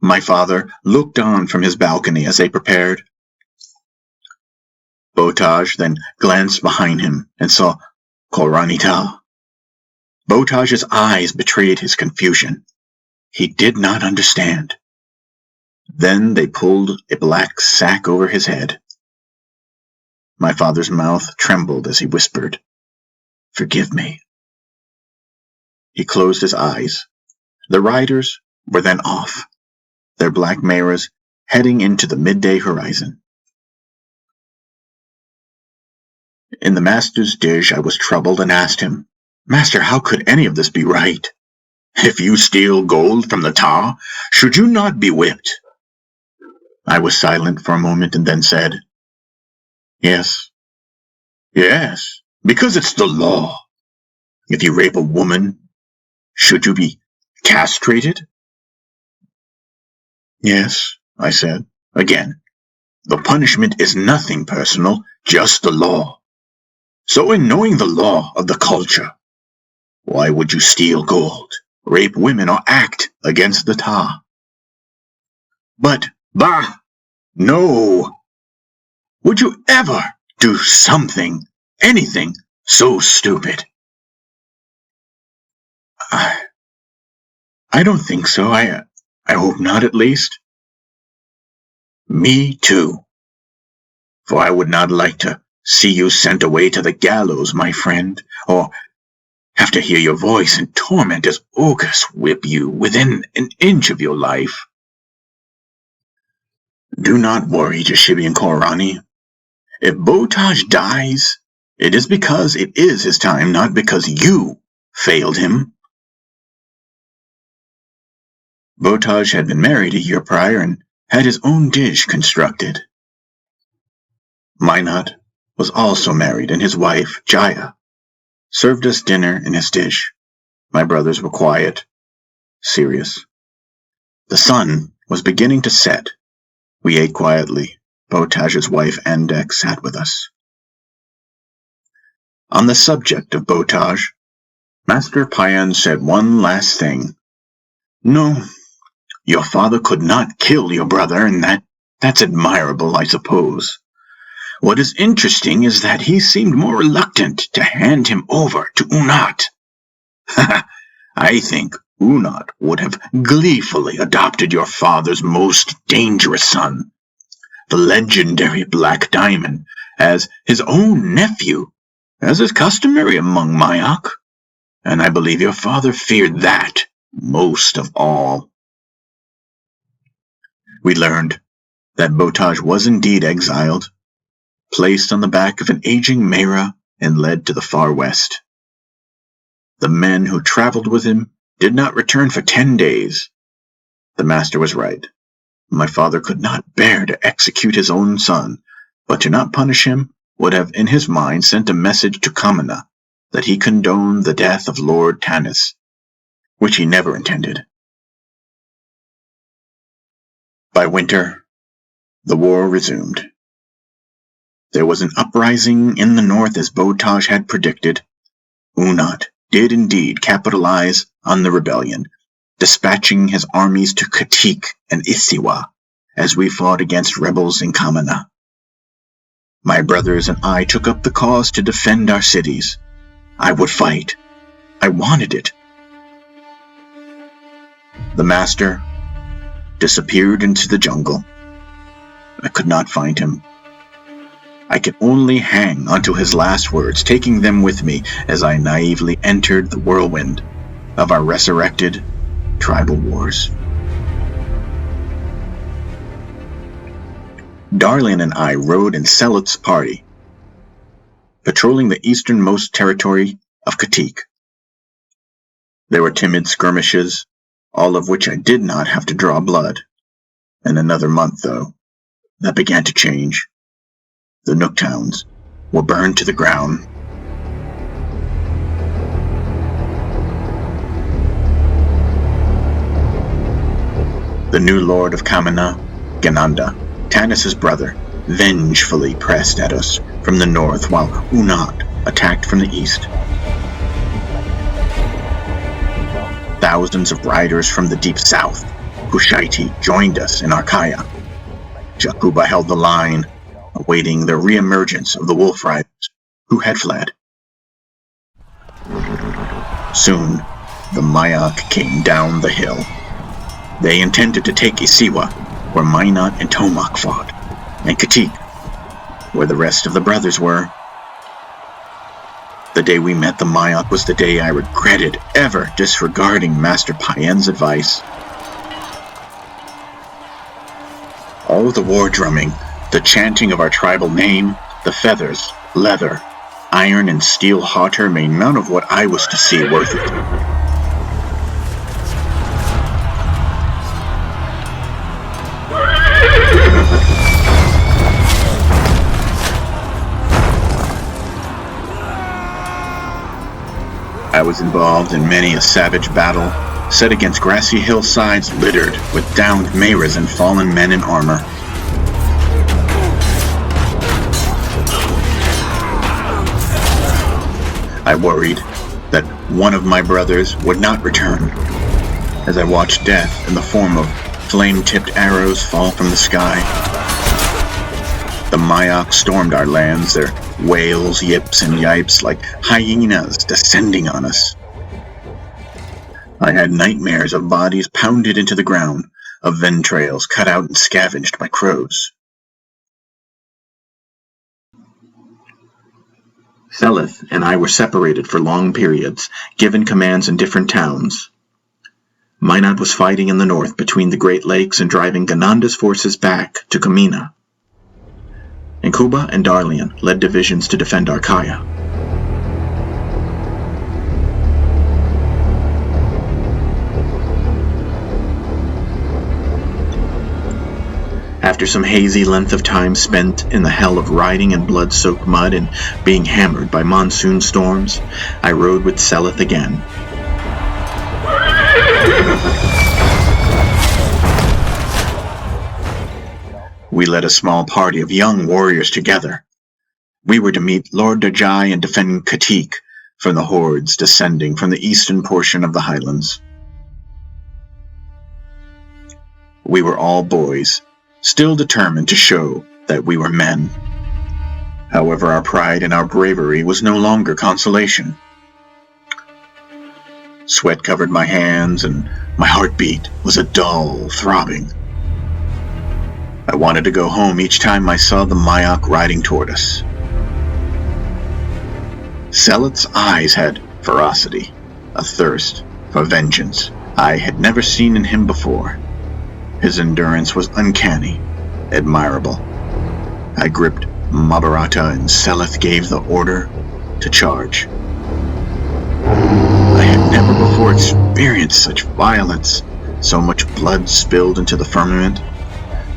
My father looked on from his balcony as they prepared. Botaj then glanced behind him and saw Khoorhani. Botaj's eyes betrayed his confusion. He did not understand. Then they pulled a black sack over his head. My father's mouth trembled as he whispered, Forgive me. He closed his eyes. The riders were then off, their black Meras heading into the midday horizon. In the master's dish, I was troubled and asked him, Master, how could any of this be right? If you steal gold from the Ta, should you not be whipped? I was silent for a moment and then said, Yes, because it's the law. If you rape a woman, should you be castrated? Yes, I said, again. The punishment is nothing personal, just the law. So in knowing the law of the culture, why would you steal gold, rape women, or act against the Ta? But, bah, no. Would you ever do something, anything so stupid? I don't think so. I hope not, at least. Me too. For I would not like to see you sent away to the gallows, my friend, or have to hear your voice in torment as ogres whip you within an inch of your life. Do not worry, Jeshibian Khoorhani. If Botaj dies, it is because it is his time, not because you failed him. Botaj had been married a year prior and had his own dish constructed. Minot was also married, and his wife, Jaya, served us dinner in his dish. My brothers were quiet, serious. The sun was beginning to set. We ate quietly. Botaj's wife, Andek, sat with us. On the subject of Botaj, Master Paen said one last thing. No, your father could not kill your brother, and that's admirable, I suppose. What is interesting is that he seemed more reluctant to hand him over to Unat. I think Unat would have gleefully adopted your father's most dangerous son, the legendary Black Diamond, as his own nephew, as is customary among Mayak, and I believe your father feared that most of all. We learned that Botaj was indeed exiled. placed on the back of an aging Mera, and led to the far west. The men who traveled with him did not return for 10 days. The master was right. My father could not bear to execute his own son, but to not punish him would have in his mind sent a message to Kamina that he condoned the death of Lord Tanis, which he never intended. By winter, the war resumed. There was an uprising in the north as Botaj had predicted. Unat did indeed capitalize on the rebellion, dispatching his armies to Katik and Isiwa as we fought against rebels in Kamina. My brothers and I took up the cause to defend our cities. I would fight. I wanted it. The master disappeared into the jungle. I could not find him. I could only hang onto his last words, taking them with me as I naively entered the whirlwind of our resurrected tribal wars. Darlin and I rode in Selot's party, patrolling the easternmost territory of Katik. There were timid skirmishes, all of which I did not have to draw blood. In another month, though, that began to change. The Nook towns were burned to the ground. The new lord of Kamina, Gananda, Tanis' brother, vengefully pressed at us from the north while Unat attacked from the east. Thousands of riders from the deep south, Kushaiti, joined us in Arkaya. Jakuba held the line, awaiting the reemergence of the wolf riders who had fled. Soon, the Mayak came down the hill. They intended to take Isiwa, where Minot and Tomak fought, and Katik, where the rest of the brothers were. The day we met the Mayak was the day I regretted ever disregarding Master Paen's advice. All the war drumming, the chanting of our tribal name, the feathers, leather, iron and steel halter made none of what I was to see worth it. I was involved in many a savage battle, set against grassy hillsides littered with downed Meras and fallen men in armor. I worried that one of my brothers would not return, as I watched death in the form of flame-tipped arrows fall from the sky. The Mayak stormed our lands, their wails, yips, and yipes like hyenas descending on us. I had nightmares of bodies pounded into the ground, of ventrails cut out and scavenged by crows. Selith and I were separated for long periods, given commands in different towns. Minot was fighting in the north between the Great Lakes and driving Gananda's forces back to Kamina. And Kuba and Darlian led divisions to defend Arkaya. After some hazy length of time spent in the hell of riding in blood-soaked mud and being hammered by monsoon storms, I rode with Selith again. We led a small party of young warriors together. We were to meet Lord Dajai and defend Katik from the hordes descending from the eastern portion of the highlands. We were all boys, still determined to show that we were men. However, our pride and our bravery was no longer consolation. Sweat covered my hands, and my heartbeat was a dull throbbing. I wanted to go home each time I saw the Mayak riding toward us. Selith's eyes had ferocity, a thirst for vengeance I had never seen in him before. His endurance was uncanny, admirable. I gripped Mahabharata and Seleth gave the order to charge. I had never before experienced such violence, so much blood spilled into the firmament.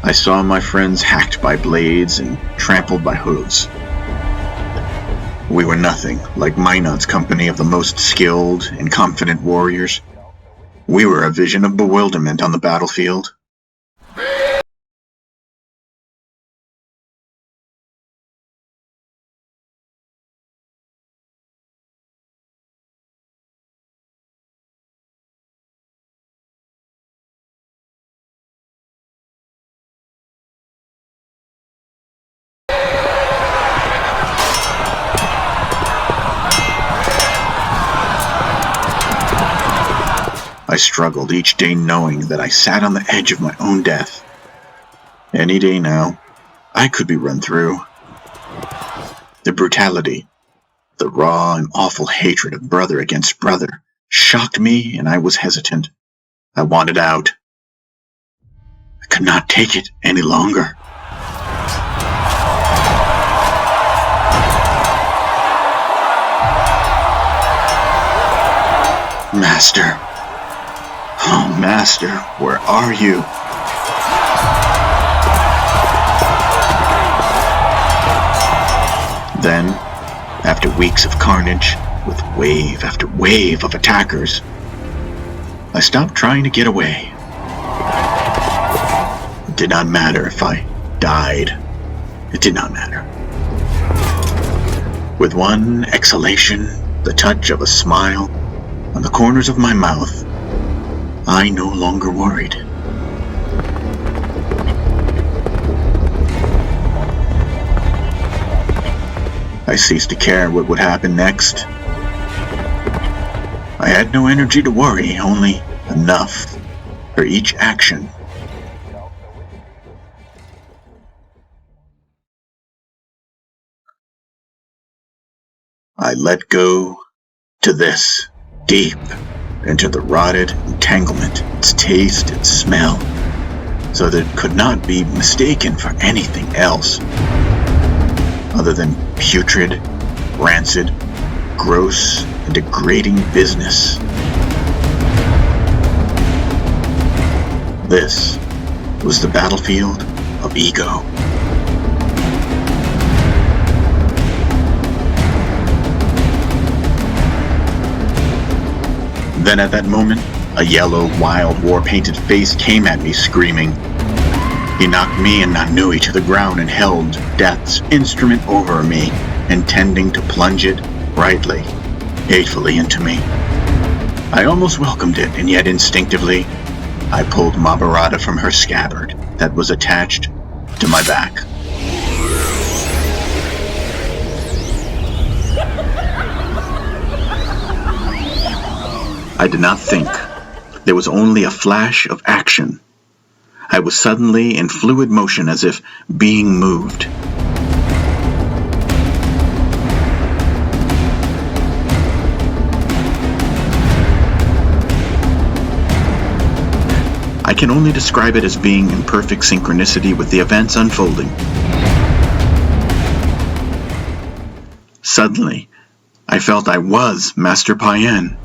I saw my friends hacked by blades and trampled by hooves. We were nothing like Minot's company of the most skilled and confident warriors. We were a vision of bewilderment on the battlefield. I struggled each day knowing that I sat on the edge of my own death. Any day now, I could be run through. The brutality, the raw and awful hatred of brother against brother shocked me, and I was hesitant. I wanted out. I could not take it any longer. Master. Oh, Master, where are you? Then, after weeks of carnage, with wave after wave of attackers, I stopped trying to get away. It did not matter if I died. It did not matter. With one exhalation, the touch of a smile on the corners of my mouth, I no longer worried. I ceased to care what would happen next. I had no energy to worry, only enough for each action. I let go to this, deep into the rotted entanglement, its taste, its smell, so that it could not be mistaken for anything else other than putrid, rancid, gross, and degrading business. This was the battlefield of ego. Then at that moment, a yellow, wild, war-painted face came at me screaming. He knocked me and Nanui to the ground and held death's instrument over me, intending to plunge it brightly, hatefully into me. I almost welcomed it, and yet instinctively, I pulled Mahabharata from her scabbard that was attached to my back. I did not think. There was only a flash of action. I was suddenly in fluid motion as if being moved. I can only describe it as being in perfect synchronicity with the events unfolding. Suddenly, I felt I was Master Paen.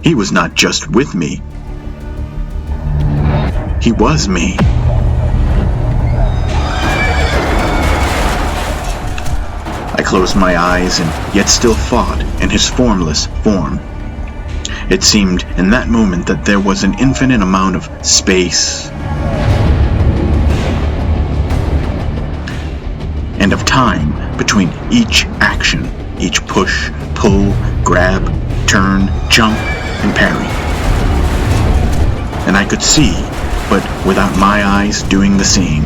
He was not just with me. He was me. I closed my eyes and yet still fought in his formless form. It seemed in that moment that there was an infinite amount of space and of time between each action, each push, pull, grab, turn, jump, and parry. And I could see, but without my eyes doing the seeing.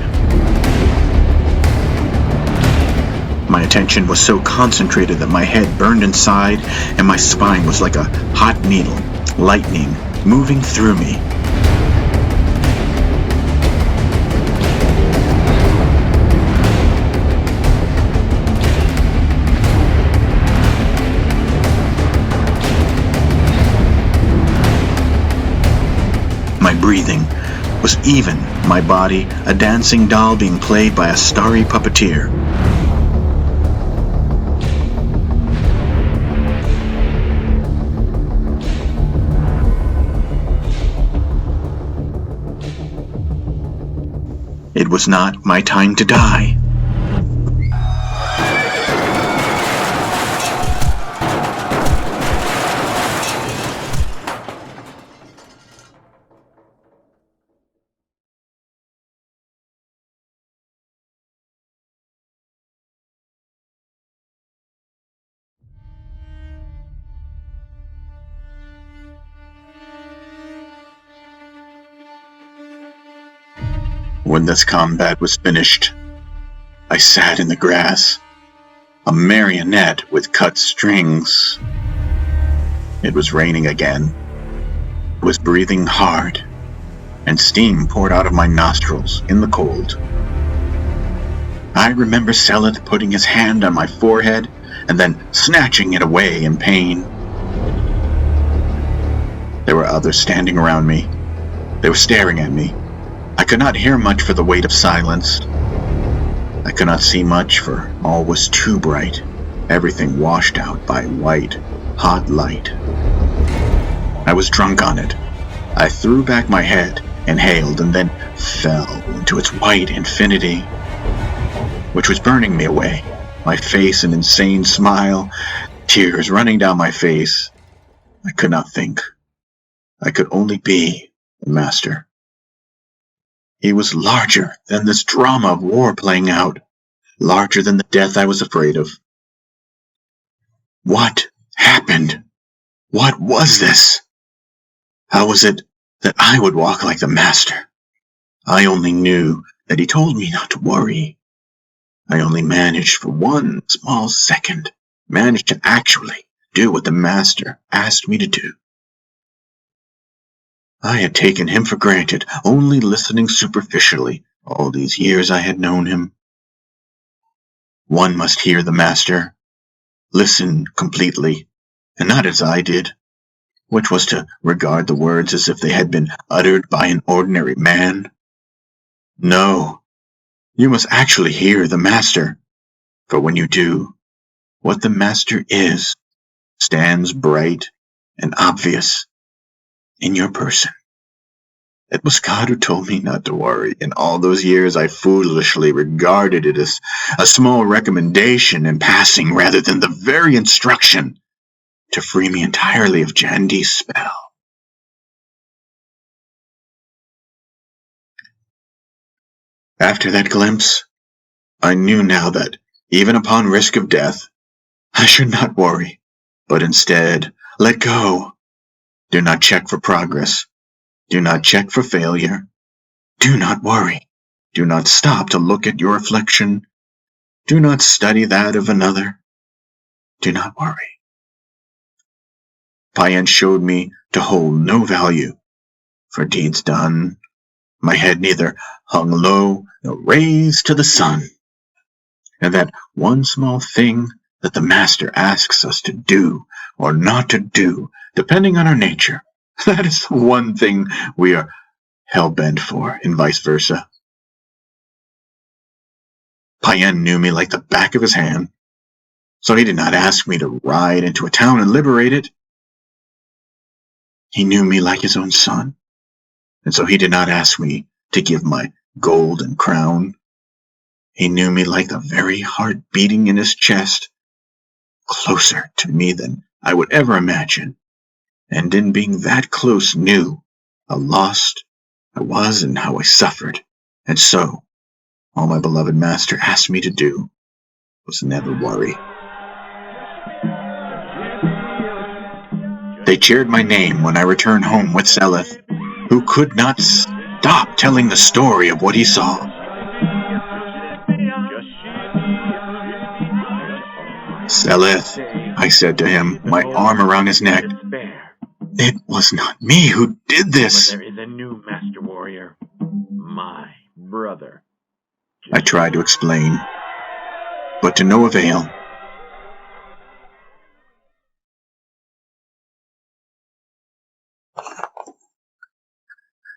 My attention was so concentrated that my head burned inside and my spine was like a hot needle, lightning moving through me. My breathing was even, my body, a dancing doll being played by a starry puppeteer. It was not my time to die. When this combat was finished, I sat in the grass, a marionette with cut strings. It was raining again. I was breathing hard, and steam poured out of my nostrils in the cold. I remember Seleth putting his hand on my forehead and then snatching it away in pain. There were others standing around me. They were staring at me. I could not hear much for the weight of silence. I could not see much, for all was too bright, everything washed out by white, hot light. I was drunk on it. I threw back my head, inhaled, and then fell into its white infinity, which was burning me away, my face an insane smile, tears running down my face. I could not think. I could only be the master. He was larger than this drama of war playing out, larger than the death I was afraid of. What happened? What was this? How was it that I would walk like the master? I only knew that he told me not to worry. I only managed for one small second, managed to actually do what the master asked me to do. I had taken him for granted, only listening superficially all these years I had known him. One must hear the master, listen completely, and not as I did, which was to regard the words as if they had been uttered by an ordinary man. No, you must actually hear the master, for when you do, what the master is stands bright and obvious in your person. It was God who told me not to worry. In all those years, I foolishly regarded it as a small recommendation in passing rather than the very instruction to free me entirely of Jandi's spell. After that glimpse, I knew now that, even upon risk of death, I should not worry, but instead let go. Do not check for progress. Do not check for failure. Do not worry. Do not stop to look at your reflection. Do not study that of another. Do not worry. Paen showed me to hold no value for deeds done. My head neither hung low nor raised to the sun. And that one small thing that the master asks us to do or not to do, depending on our nature, that is the one thing we are hell-bent for, and vice versa. Paen knew me like the back of his hand, so he did not ask me to ride into a town and liberate it. He knew me like his own son, and so he did not ask me to give my golden crown. He knew me like the very heart beating in his chest, closer to me than I would ever imagine, and in being that close knew how lost I was and how I suffered, and so all my beloved master asked me to do was never worry. They cheered my name when I returned home with Seleth, who could not stop telling the story of what he saw. Seleth, I said to him, my arm around his neck, it was not me who did this. But there is a new master warrior, my brother. I tried to explain, but to no avail.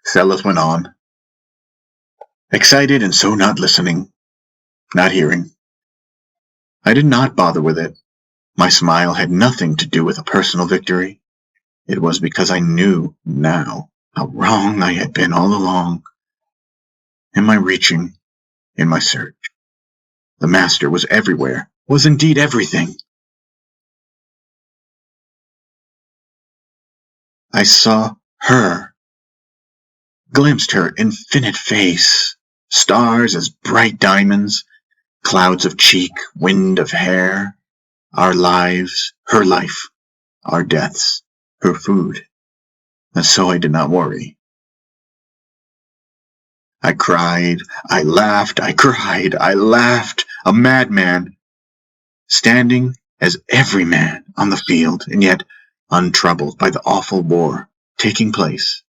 Seleth went on. Excited and so not listening, not hearing. I did not bother with it. My smile had nothing to do with a personal victory. It was because I knew now how wrong I had been all along. In my reaching, in my search, the master was everywhere, was indeed everything. I saw her, glimpsed her infinite face, stars as bright diamonds, clouds of cheek, wind of hair, our lives, her life, our deaths, her food, and so I did not worry. I cried, I laughed, I cried, I laughed, a madman, standing as every man on the field, and yet untroubled by the awful war taking place.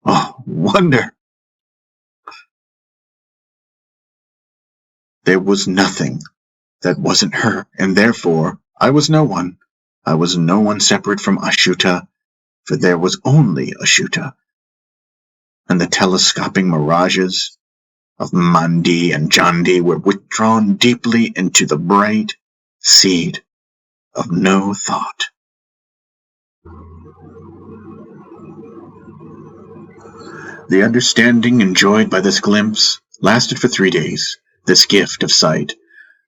Oh, wonder! There was nothing that wasn't her, and therefore I was no one. I was no one separate from Ashuta, for there was only Ashuta. And the telescoping mirages of Mandi and Jandi were withdrawn deeply into the bright seed of no thought. The understanding enjoyed by this glimpse lasted for 3 days, this gift of sight,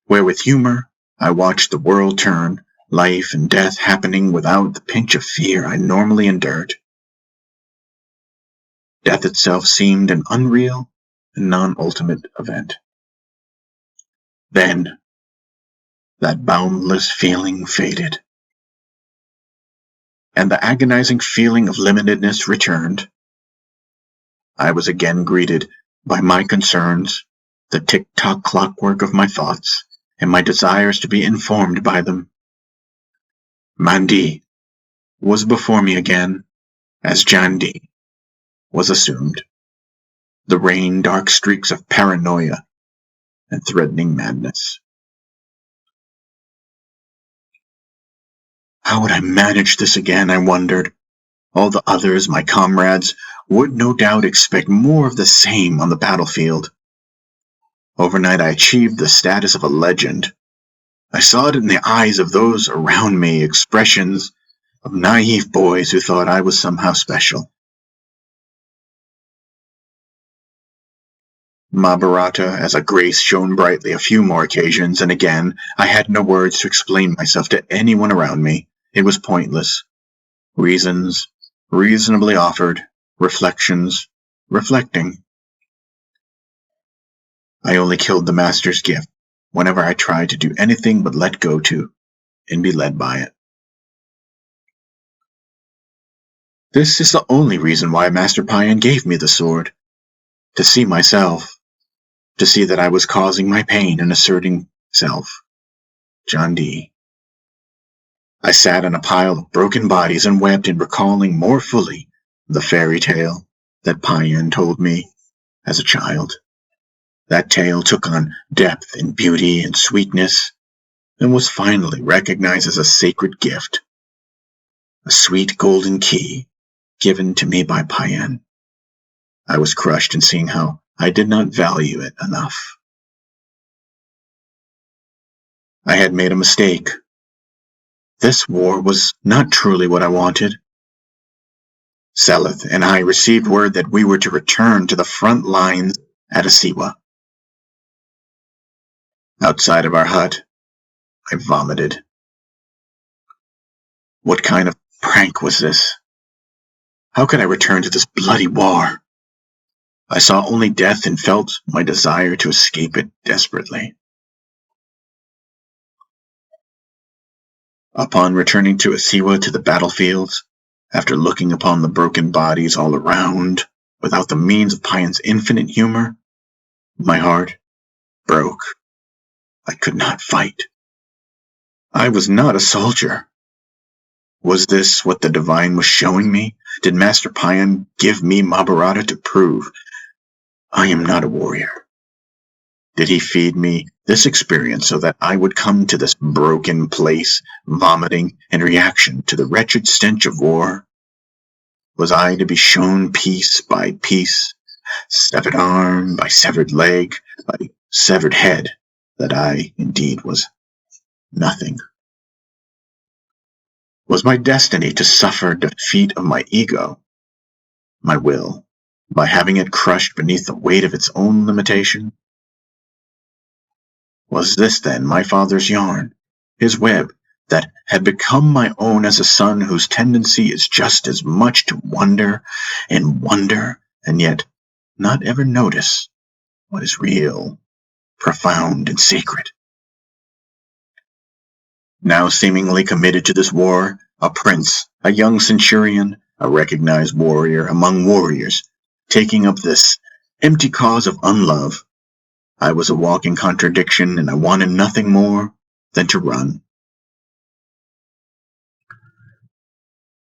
where with humor I watched the world turn, life and death happening without the pinch of fear I normally endured. Death itself seemed an unreal and non-ultimate event. Then, that boundless feeling faded, and the agonizing feeling of limitedness returned. I was again greeted by my concerns, the tick-tock clockwork of my thoughts, and my desires to be informed by them. Mandi was before me again, as Jandi was assumed, the rain-dark streaks of paranoia and threatening madness. How would I manage this again, I wondered. All the others, my comrades, would no doubt expect more of the same on the battlefield. Overnight I achieved the status of a legend. I saw it in the eyes of those around me, expressions of naive boys who thought I was somehow special. Mahabharata as a grace shone brightly a few more occasions, and again I had no words to explain myself to anyone around me. It was pointless. Reasons, reasonably offered, reflections, reflecting. I only killed the master's gift whenever I tried to do anything but let go to and be led by it. This is the only reason why Master Paen gave me the sword. To see myself, to see that I was causing my pain and asserting self. Jandi. I sat on a pile of broken bodies and wept in recalling more fully the fairy tale that Paen told me as a child. That tale took on depth and beauty and sweetness, and was finally recognized as a sacred gift, a sweet golden key given to me by Paen. I was crushed in seeing how I did not value it enough. I had made a mistake. This war was not truly what I wanted. Seleth and I received word that we were to return to the front lines at Asiwa. Outside of our hut, I vomited. What kind of prank was this? How could I return to this bloody war? I saw only death and felt my desire to escape it desperately. Upon returning to Asiwa to the battlefields, after looking upon the broken bodies all around, without the means of Paen's infinite humor, my heart broke. I could not fight. I was not a soldier. Was this what the divine was showing me? Did Master Paen give me Mahabharata to prove I am not a warrior? Did he feed me this experience so that I would come to this broken place, vomiting in reaction to the wretched stench of war? Was I to be shown piece by piece severed arm, by severed leg, by severed head, that I, indeed, was nothing. Was my destiny to suffer defeat of my ego, my will, by having it crushed beneath the weight of its own limitation? Was this, then, my father's yarn, his web, that had become my own as a son whose tendency is just as much to wonder, and yet not ever notice what is real, profound, and sacred? Now seemingly committed to this war, a prince, a young centurion, a recognized warrior among warriors, taking up this empty cause of unlove, I was a walking contradiction, and I wanted nothing more than to run.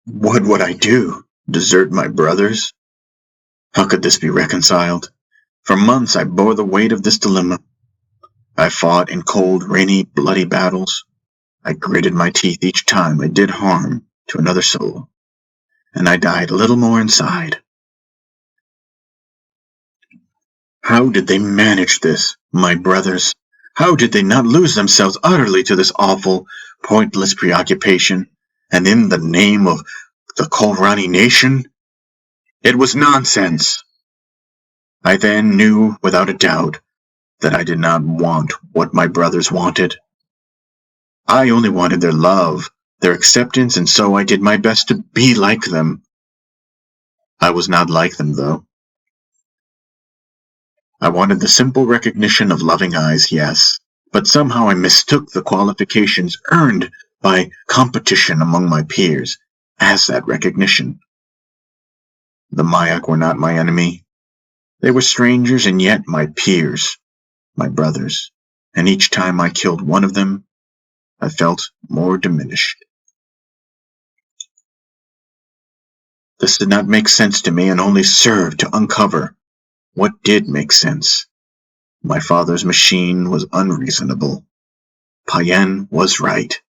What would I do? Desert my brothers? How could this be reconciled? For months I bore the weight of this dilemma. I fought in cold, rainy, bloody battles. I gritted my teeth each time I did harm to another soul, and I died a little more inside. How did they manage this, my brothers? How did they not lose themselves utterly to this awful, pointless preoccupation, and in the name of the Khoorhrhani nation? It was nonsense. I then knew without a doubt that I did not want what my brothers wanted. I only wanted their love, their acceptance, and so I did my best to be like them. I was not like them, though. I wanted the simple recognition of loving eyes, yes, but somehow I mistook the qualifications earned by competition among my peers as that recognition. The Mayak were not my enemy. They were strangers and yet my peers, my brothers, and each time I killed one of them, I felt more diminished. This did not make sense to me and only served to uncover what did make sense. My father's machine was unreasonable. Paen was right.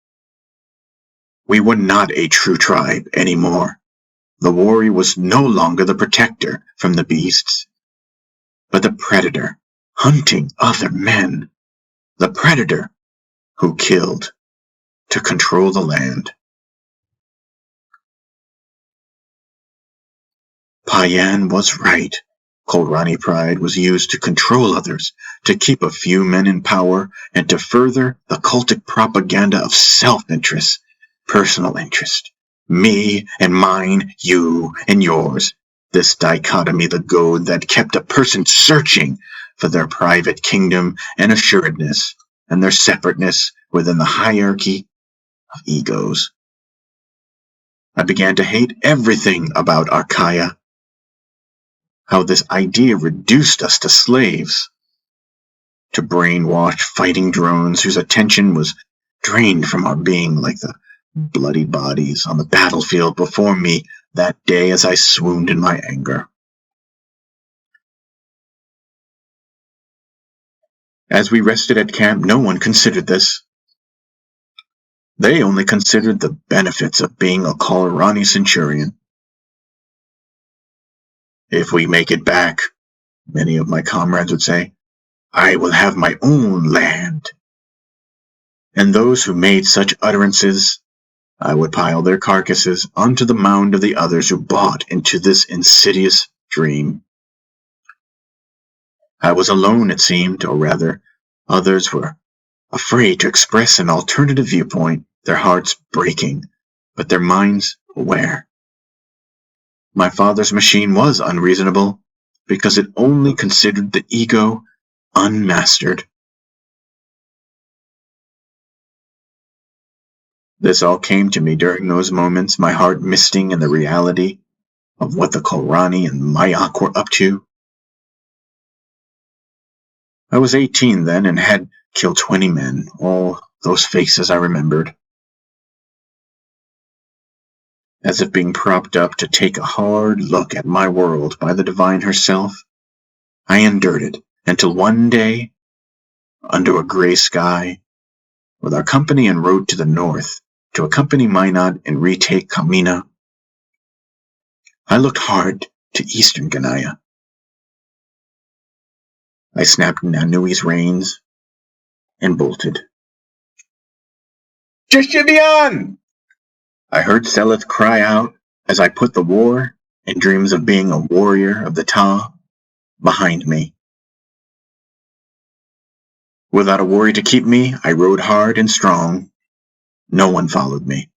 We were not a true tribe anymore. The warrior was no longer the protector from the beasts, but the predator hunting other men. The predator who killed to control the land. Paen was right. Khoorhrhani pride was used to control others, to keep a few men in power, and to further the cultic propaganda of self-interest, personal interest. Me and mine, you and yours. This dichotomy, the goad that kept a person searching for their private kingdom and assuredness, and their separateness within the hierarchy of egos. I began to hate everything about Archaea. How this idea reduced us to slaves, to brainwashed fighting drones whose attention was drained from our being like the bloody bodies on the battlefield before me that day as I swooned in my anger. As we rested at camp, no one considered this. They only considered the benefits of being a Khoorhrhani centurion. If we make it back, many of my comrades would say, I will have my own land. And those who made such utterances, I would pile their carcasses onto the mound of the others who bought into this insidious dream. I was alone, it seemed, or rather, others were afraid to express an alternative viewpoint, their hearts breaking, but their minds aware. My father's machine was unreasonable, because it only considered the ego unmastered. This all came to me during those moments, my heart misting in the reality of what the Khoorhrhani and Mayak were up to. I was 18 then and had killed 20 men, all those faces I remembered. As if being propped up to take a hard look at my world by the divine herself, I endured it until one day, under a gray sky, with our company en route to the north to accompany Minot and retake Kamina, I looked hard to Eastern Genia. I snapped Nanui's reins and bolted. Jeshibian! I heard Seleth cry out as I put the war and dreams of being a warrior of the Ta behind me. Without a worry to keep me, I rode hard and strong. No one followed me.